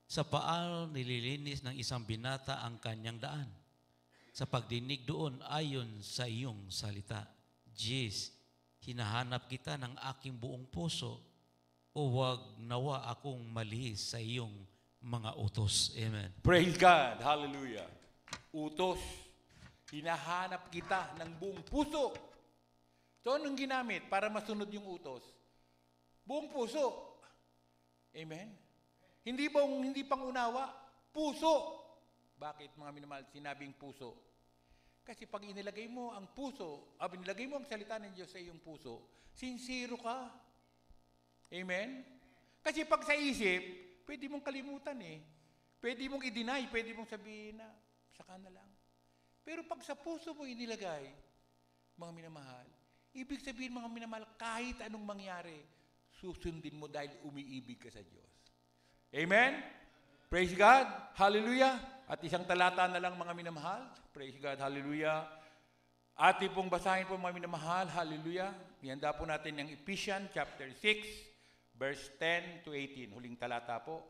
Sa paal nililinis ng isang binata ang kanyang daan. Sa pagdinig doon ayon sa iyong salita. 10. Hinahanap kita ng aking buong puso, o wag nawa akong malihis sa iyong mga utos. Amen. Praise God. Hallelujah. Utos. Hinahanap kita ng buong puso. So, anong ginamit para masunod yung utos? Buong puso. Amen? Hindi pangunawa, puso. Bakit, mga minamahal, sinabing puso? Kasi pag inilagay mo ang puso, inilagay mo ang salita ng Diyos sa iyong puso, sincero ka. Amen? Kasi pag sa isip, pwede mong kalimutan eh. Pwede mong i-deny, pwede mong sabihin na, saka na lang. Pero pag sa puso mo inilagay, mga minamahal, ibig sabihin, mga minamahal, kahit anong mangyari, susundin mo dahil umiibig ka sa Diyos. Amen? Praise God. Hallelujah. At isang talata na lang, mga minamahal. Praise God. Hallelujah. Ating pong basahin po, mga minamahal. Hallelujah. Ihanda po natin yung Ephesians chapter 6, verse 10 to 18. Huling talata po.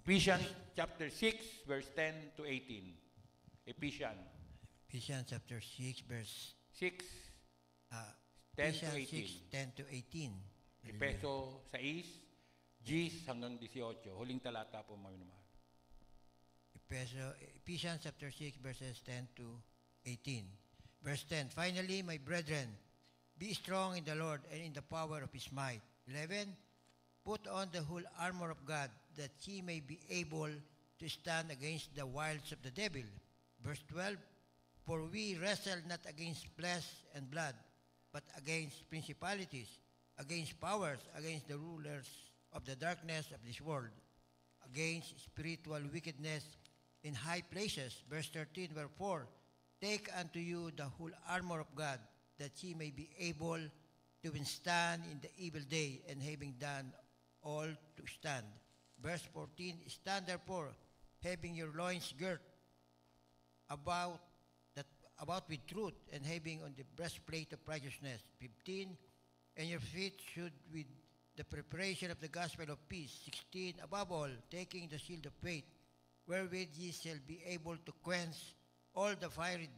Ephesians chapter 6, verse 10 to 18. Ephesians chapter 6, verse 6, 10 to 18. 10 to 18. Efeso 6, 10 hanggang 18. Huling talata po, mga minamahal. Ephesians chapter 6, verses 10 to 18. Verse 10, finally, my brethren, be strong in the Lord and in the power of his might. 11, put on the whole armor of God, that ye may be able to stand against the wiles of the devil. Verse 12, for we wrestle not against flesh and blood, but against principalities, against powers, against the rulers of the darkness of this world, against spiritual wickedness in high places. Verse 13, wherefore, take unto you the whole armor of God, that ye may be able to withstand in the evil day, and having done all to stand. Verse 14, stand therefore, having your loins girt about with truth, and having on the breastplate of righteousness. 15, and your feet should with the preparation of the gospel of peace. 16, above all, taking the shield of faith, wherewith ye shall be able to quench all the fiery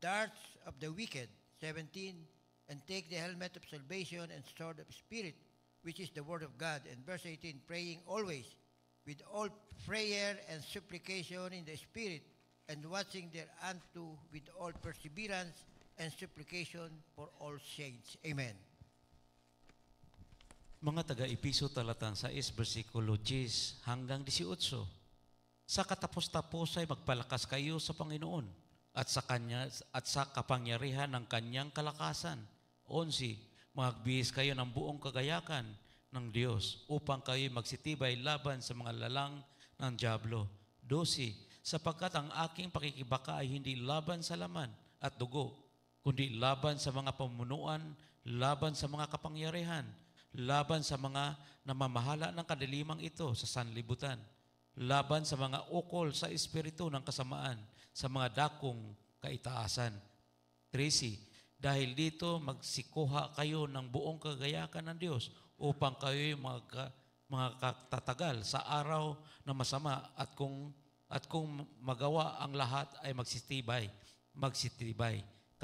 darts of the wicked. 17, and take the helmet of salvation and sword of spirit, which is the word of God. And verse 18, praying always with all prayer and supplication in the spirit, and watching thereunto with all perseverance and supplication for all saints. Amen. Mga taga-Episo talatang 6, versikulo 10 hanggang 18. Sa katapos-tapos ay magpalakas kayo sa Panginoon at sa kapangyarihan ng kanyang kalakasan. 11, magbihis kayo ng buong kagayakan ng Diyos upang kayo magsitibay laban sa mga lalang ng dyablo. 12, sapagkat ang aking pakikibaka ay hindi laban sa laman at dugo, kundi laban sa mga pamunuan, laban sa mga kapangyarihan, laban sa mga namamahala ng kadilimang ito sa sanlibutan, laban sa mga ukol sa espiritu ng kasamaan, sa mga dakong kaitaasan. 13, dahil dito magsikuha kayo ng buong kagayakan ng Diyos upang kayo mga katatagal sa araw na masama at kung magawa ang lahat ay magsitibay. 14,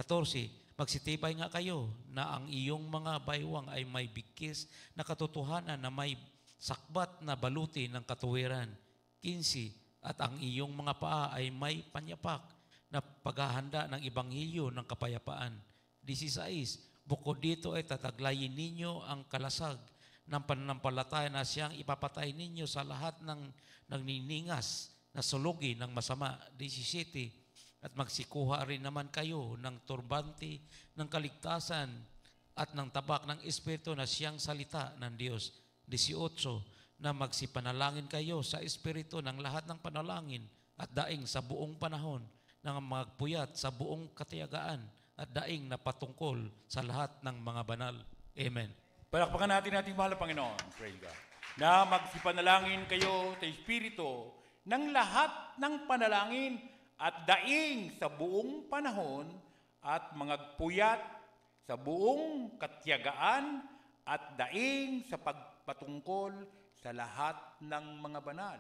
magsitibay nga kayo na ang iyong mga baywang ay may bigkis na katotohanan na may sakbat na baluti ng katuwiran. 15, at ang iyong mga paa ay may panyapak na paghahanda ng ibanghilyo ng kapayapaan. 16, bukod dito ay tataglayin ninyo ang kalasag ng pananampalataya na siyang ipapatay ninyo sa lahat ng nagniningas na sulugi ng masama. 17, at magsikuha rin naman kayo ng turbante ng kaligtasan at ng tabak ng Espiritu na siyang salita ng Diyos. 18, na magsipanalangin kayo sa Espiritu ng lahat ng panalangin at daing sa buong panahon, ng magpuyat sa buong katiyagaan at daing na patungkol sa lahat ng mga banal. Amen. Palakpakan natin ating mahal na Panginoon, praise God, na magsipanalangin kayo sa Espiritu ng lahat ng panalangin at daing sa buong panahon at magpuyat sa buong katiyagaan at daing sa pagpatungkol sa lahat ng mga banal.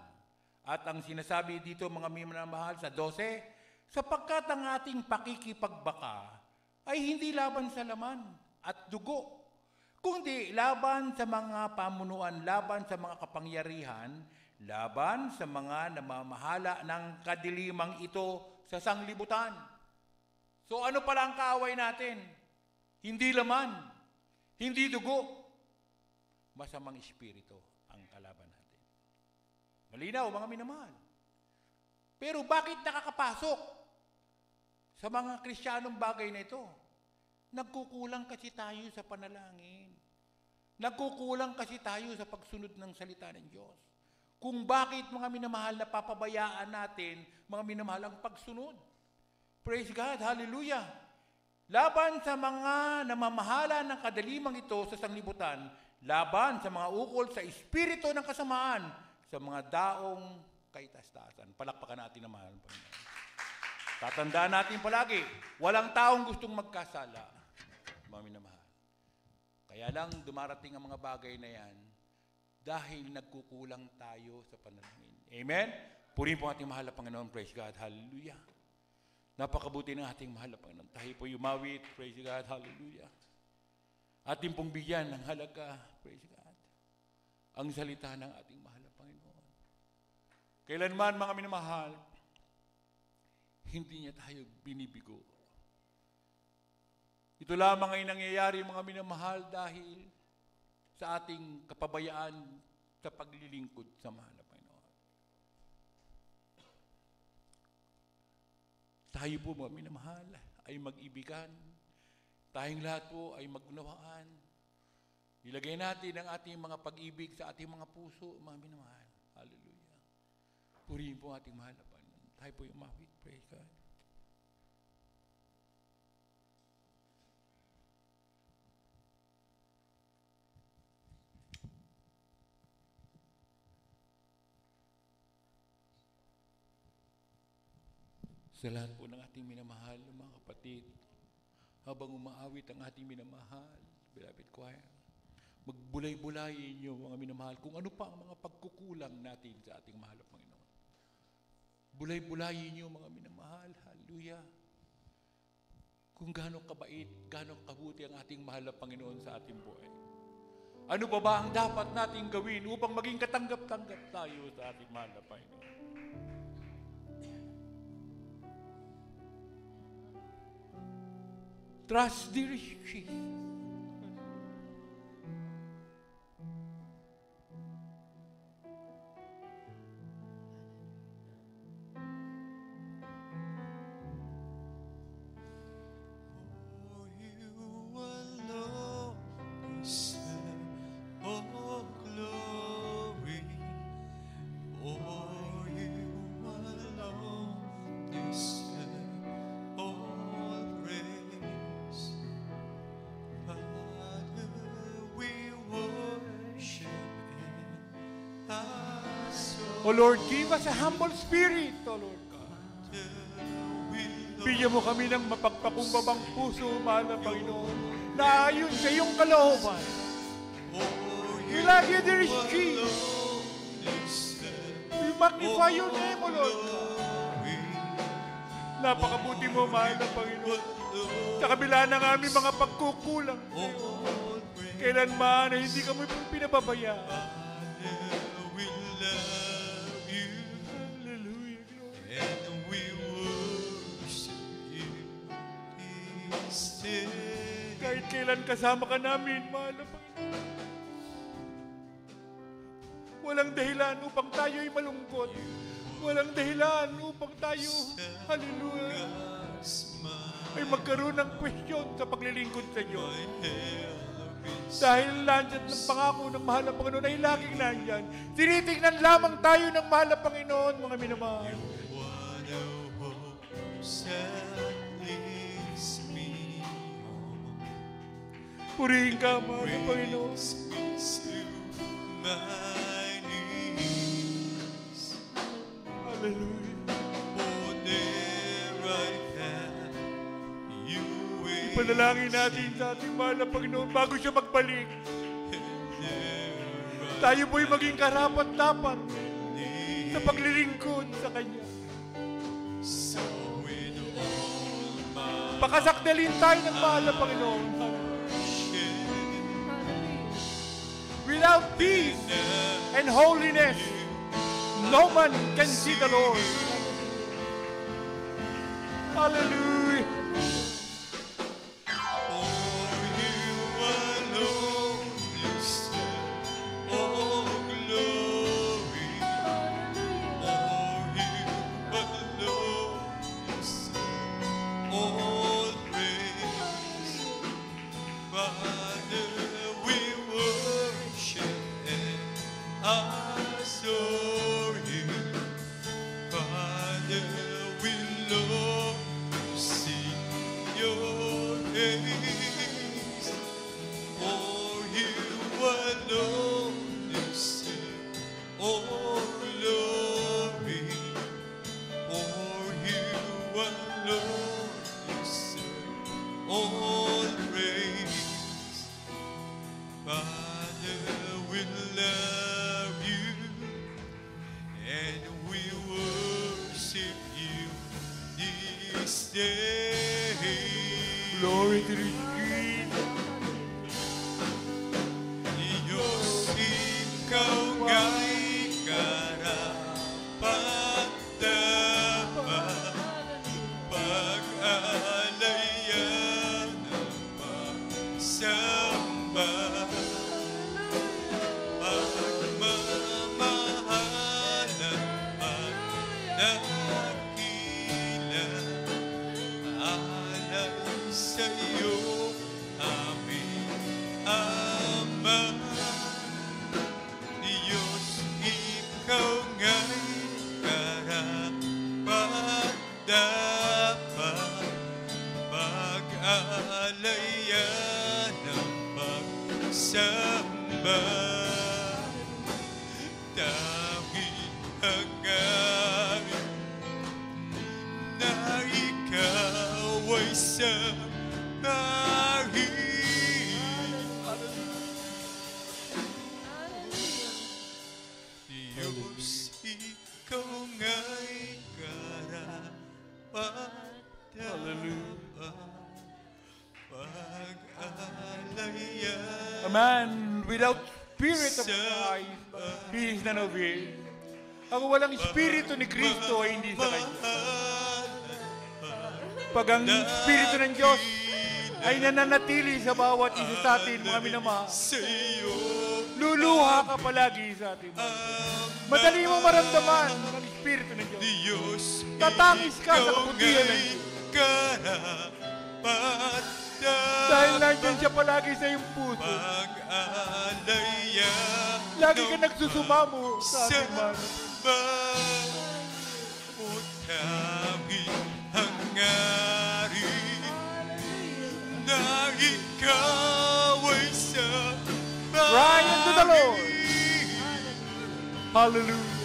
At ang sinasabi dito, mga minamahal, sa 12, sapagkat ang ating pakikipagbaka ay hindi laban sa laman at dugo, kundi laban sa mga pamunuan, laban sa mga kapangyarihan, laban sa mga namamahala ng kadilimang ito sa sanglibutan. So ano pala ang kaaway natin? Hindi laman, hindi dugo, masamang espiritu ang kalaban natin. Malinaw, mga minamahal. Pero bakit nakakapasok sa mga Kristiyanong bagay na ito? Nagkukulang kasi tayo sa panalangin. Nagkukulang kasi tayo sa pagsunod ng salita ng Diyos. Kung bakit, mga minamahal, na papabayaan natin, mga minamahal, ang pagsunod. Praise God, hallelujah. Laban sa mga namamahala ng kadalimang ito sa sanglibutan, laban sa mga ukol sa espiritu ng kasamaan, sa mga daong kaitastasan. Palakpakan natin ang mahal ng Panginoon. Tatandaan natin palagi, walang taong gustong magkasala, mga minamahal. Kaya lang dumarating ang mga bagay na yan dahil nagkukulang tayo sa panalangin. Amen? Purihin po ating mahal na Panginoon. Praise God. Hallelujah. Napakabuti ng ating mahal na Panginoon. Tayo po yumawit. Praise God. Hallelujah. Ating pong bigyan ng halaga, praise God, ang salita ng ating mahal na Panginoon. Kailanman, mga minamahal, hindi niya tayo binibigo. Ito lamang ay nangyayari, mga minamahal, dahil sa ating kapabayaan sa paglilingkod sa mahal na Panginoon. Tayo po, mga minamahal, ay mag-ibigan. Tayong lahat po ay magunawaan. Ilagay natin ang ating mga pag-ibig sa ating mga puso, mga minamahal. Hallelujah. Purihin po ating mahal na Panginoon. Tayo po yung umawit. Praise God. Sa lahat po ng ating minamahal, mga kapatid, habang umaawit ang ating minamahal, beloved choir, magbulay-bulayin niyo, mga minamahal, kung ano pa ang mga pagkukulang natin sa ating mahal na Panginoon. Bulay-bulayin niyo, mga minamahal, hallelujah, kung gaano kabait, gaano kabuti ang ating mahal na Panginoon sa ating buhay. Ano pa ba ang dapat nating gawin upang maging katanggap-tanggap tayo sa ating mahal na Panginoon? Trust dear Jesus. O Lord, give us a humble spirit, O Lord God. Bigyan mo kami ng mapagpakumbabang puso, mahal na Panginoon, na ayon sa iyong kalooban. We love you, dear Jesus. We magnify your name, O Lord God. Napakabuti mo, mahal na Panginoon. Sa kabila ng aming mga pagkukulang, kailanman ay hindi kami pinababayaan. Kahit kailan kasama ka namin, mahal na Panginoon. Walang dahilan upang tayo'y malungkot. Walang dahilan upang tayo, hallelujah, ay magkaroon ng question sa paglilingkod sa Diyos. Dahil nandyan ng pangako ng mahal na Panginoon ay laging nandyan. Tinitignan lamang tayo ng mahal na Panginoon, mga minamahal. Purihin ka, mahal na Panginoon. Hallelujah. Ipanalangin natin sa ating mahal na Panginoon bago siya magbalik. Tayo po'y maging karapat-dapat sa paglilingkod sa Kanya. Pakasakdalin tayo ng mahal na Panginoon. Without peace and holiness, no man can see the Lord. Hallelujah. Glory to the Jesus. Diyos, ikaw nga'y karapat-dapat, pag-alayan ng pagsamba, pagmamahalan, pagdakila, alay sa'yo, aming Ama. Diyos, ikaw nga'y karapat-dapat, pag-alayan ng pagsamba, dahil hanggang na ikaw ay sanahid. Diyos, ikaw nga'y karapat-dapat, pag-alayan. A man without spirit of Christ, he is none of it. Ang walang espiritu ni Kristo ay hindi sa Kanya. Pag ang espiritu ng Diyos ay nananatili sa bawat isa sa atin, mga minamahal, luluha ka palagi sa atin. Madali mo maramdaman ang espiritu ng Diyos. Tatangis ka sa kabutihan ng Diyos. Dahil nandiyan siya palagi sa iyong puso. Lagi ka nagsusumamo sa ating man. Hangarin na ikaw ay sa Cry unto the Lord. Hallelujah.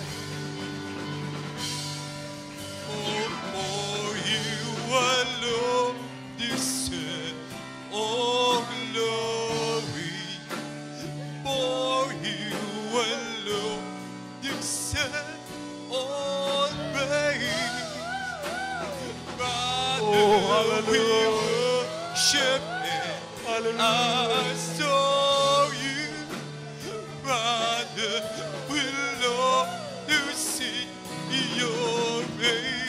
we worship and adore you. Father, we love to see your face.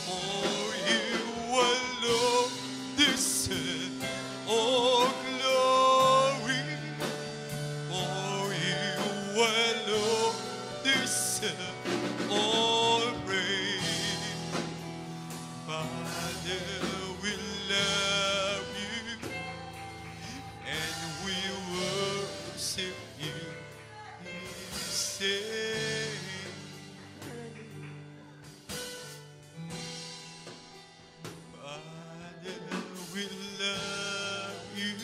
For you alone deserve all glory. For you alone deserve all praise. Father, we love you and we worship you. Say, Father, we love you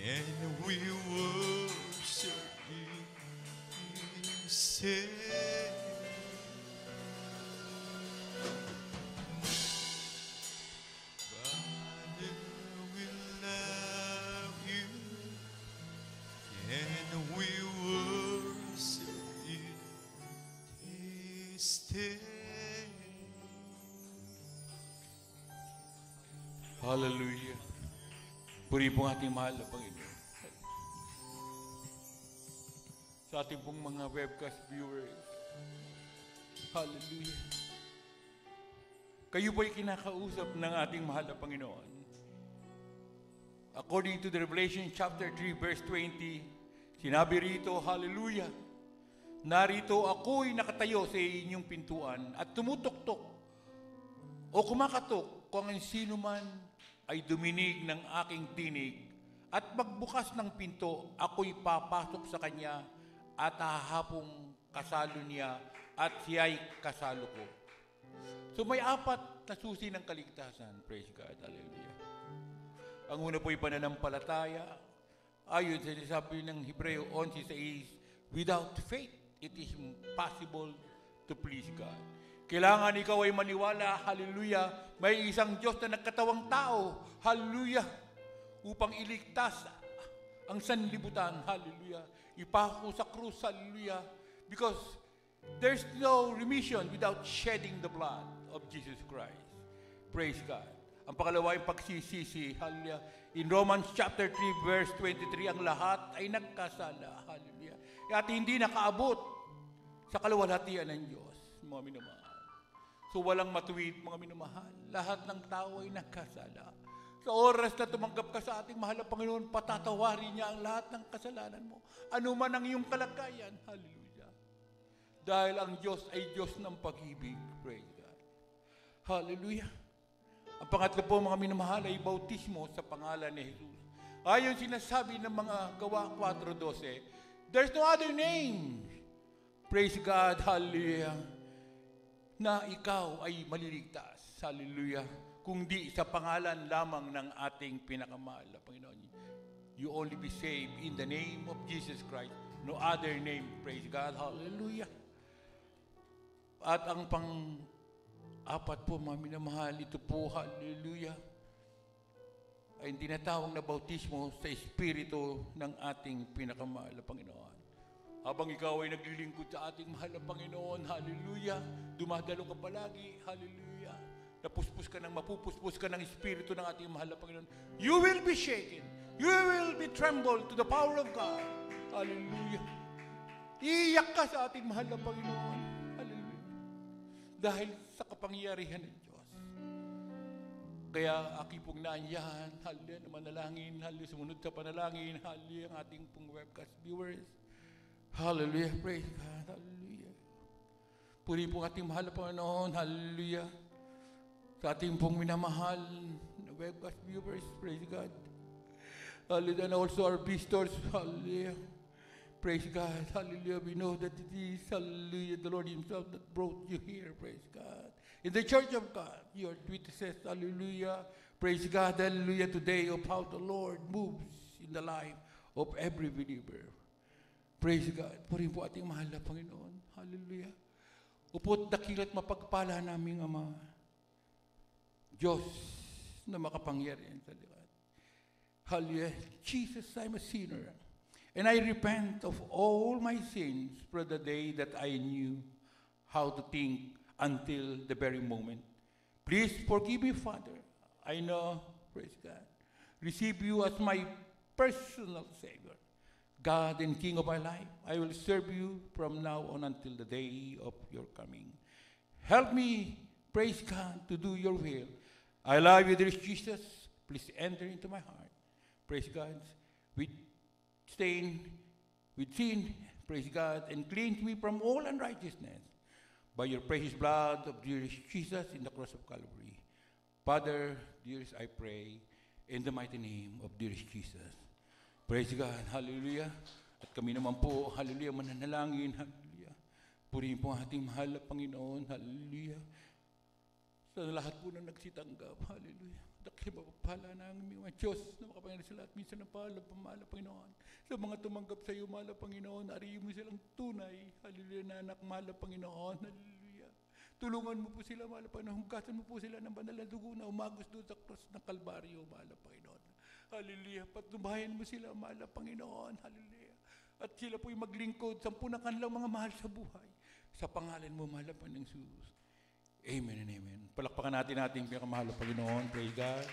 and we worship you. Say, Father, we love you and we worship you this day. Hallelujah. Puri po ating mahal na Panginoon. Sa ating pong mga webcast viewers. Hallelujah. Kayo po'y kinakausap ng ating mahal na Panginoon. According to the Revelation chapter 3 verse 20, sinabi rito, Hallelujah, narito ako'y nakatayo sa inyong pintuan at tumutuktok o kumakatok kung ang sino man ay duminig ng aking tinig at magbukas ng pinto, ako'y papasok sa kanya at hahapong kasalo niya at siya'y kasalo ko. So may apat na susi ng kaligtasan. Praise God. Hallelujah. Ang una po'y pananampalataya. Ayon sa sabi ng Hebreo 11:6, without faith, it is impossible to please God. Kailangan ikaw ay maniwala, hallelujah, may isang Diyos na nagkatawang tao, hallelujah, upang iligtas ang sanlibutan, hallelujah, ipako sa krus, hallelujah, because there's no remission without shedding the blood of Jesus Christ. Praise God. Ang pangalawa ay pagsisisi, hallelujah. In Romans chapter 3 verse 23, ang lahat ay nagkasala, hallelujah, at hindi nakaabot sa kaluwalhatian ng Diyos, mga minamahal. So walang matuwid, mga minamahal. Lahat ng tao ay nagkasala. Sa oras na tumanggap ka sa ating mahal na Panginoon, patatawarin niya ang lahat ng kasalanan mo. Ano man ang iyong kalagayan. Hallelujah. Dahil ang Diyos ay Diyos ng pag-ibig. Praise God. Hallelujah. Ang pangatlo po, mga minamahal, ay bautismo sa pangalan ni Jesus. Ayon sinasabi ng mga Gawa 4:12, there's no other name. Praise God. Hallelujah. Na ikaw ay maliligtas, hallelujah, kung di sa pangalan lamang ng ating pinakamahal na Panginoon. You only be saved in the name of Jesus Christ, no other name, praise God, hallelujah. At ang pang-apat po, mga minamahal, ito po, hallelujah, ay tinatawag na bautismo sa Espiritu ng ating pinakamahal na Panginoon. Habang ikaw ay naglilingkod sa ating mahal na Panginoon, hallelujah, dumadalo ka palagi, hallelujah, napuspos ka ng mapupuspos ka ng Espiritu ng ating mahal na Panginoon, you will be shaken, you will be trembled to the power of God, hallelujah. Iiyak ka sa ating mahal na Panginoon, hallelujah, dahil sa kapangyarihan ng Diyos. Kaya aking pong naanyahan, hallelujah, na manalangin, hallelujah, sumunod sa panalangin, hallelujah, ang ating pong webcast viewers. Hallelujah, praise God, hallelujah. Puri po ating mahal na Panginoon, hallelujah. Sa ating pong minamahal na webcast viewers, praise God. Hallelujah, and also our visitors, hallelujah. Praise God, hallelujah. We know that it is, hallelujah, the Lord Himself that brought you here, praise God. In the church of God, your tweet says, hallelujah, praise God, hallelujah, today of how the Lord moves in the life of every believer. Praise God. Puri po ating mahal na Panginoon. Hallelujah. Upo't dakila't mapagpala naming Ama, Diyos na makapangyarihan sa lahat. Hallelujah. Jesus, I'm a sinner. And I repent of all my sins for the day that I knew how to think until the very moment. Please forgive me, Father. I know, praise God, receive you as my personal Savior, God and King of my life. I will serve you from now on until the day of your coming. Help me, praise God, to do your will. I love you, dear Jesus. Please enter into my heart. Praise God. With sin, praise God, and cleanse me from all unrighteousness by your precious blood of dear Jesus in the cross of Calvary. Father, dearest, I pray in the mighty name of dearest Jesus. Praise God. Hallelujah. At kami naman po, hallelujah, mananalangin. Hallelujah. Purihin po ang ating mahal na Panginoon. Hallelujah. Sa lahat po na nagsitanggap. Hallelujah. Dahil mapapala na ang mga Diyos na makapangyari sa lahat. Minsan na mahal na Panginoon. Sa mga tumanggap sa iyo, mahal na Panginoon, ariyo mo silang tunay. Hallelujah, na anak, mahal na Panginoon. Hallelujah. Tulungan mo po sila, mahal na Panginoon. Hugasan mo po sila ng banal na dugo na umagos doon sa cross ng Kalbaryo, mahal na Panginoon. Hallelujah. Patnubayan mo sila, mahal na Panginoon. Hallelujah. At sila po'y maglingkod sa na kanilang mga mahal sa buhay. Sa pangalan mo, mahal na Panginoong Jesus. Amen and amen. Palakpakan natin ating pinakamahal na Panginoon. Praise God.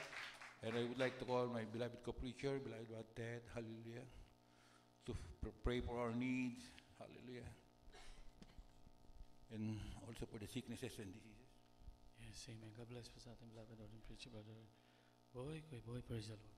And I would like to call my beloved co-preacher, beloved Ted, hallelujah, to pray for our needs, hallelujah, and also for the sicknesses and diseases. Yes, amen. God bless po sa ating beloved Lord and preacher, brother. Boy, praise the Lord.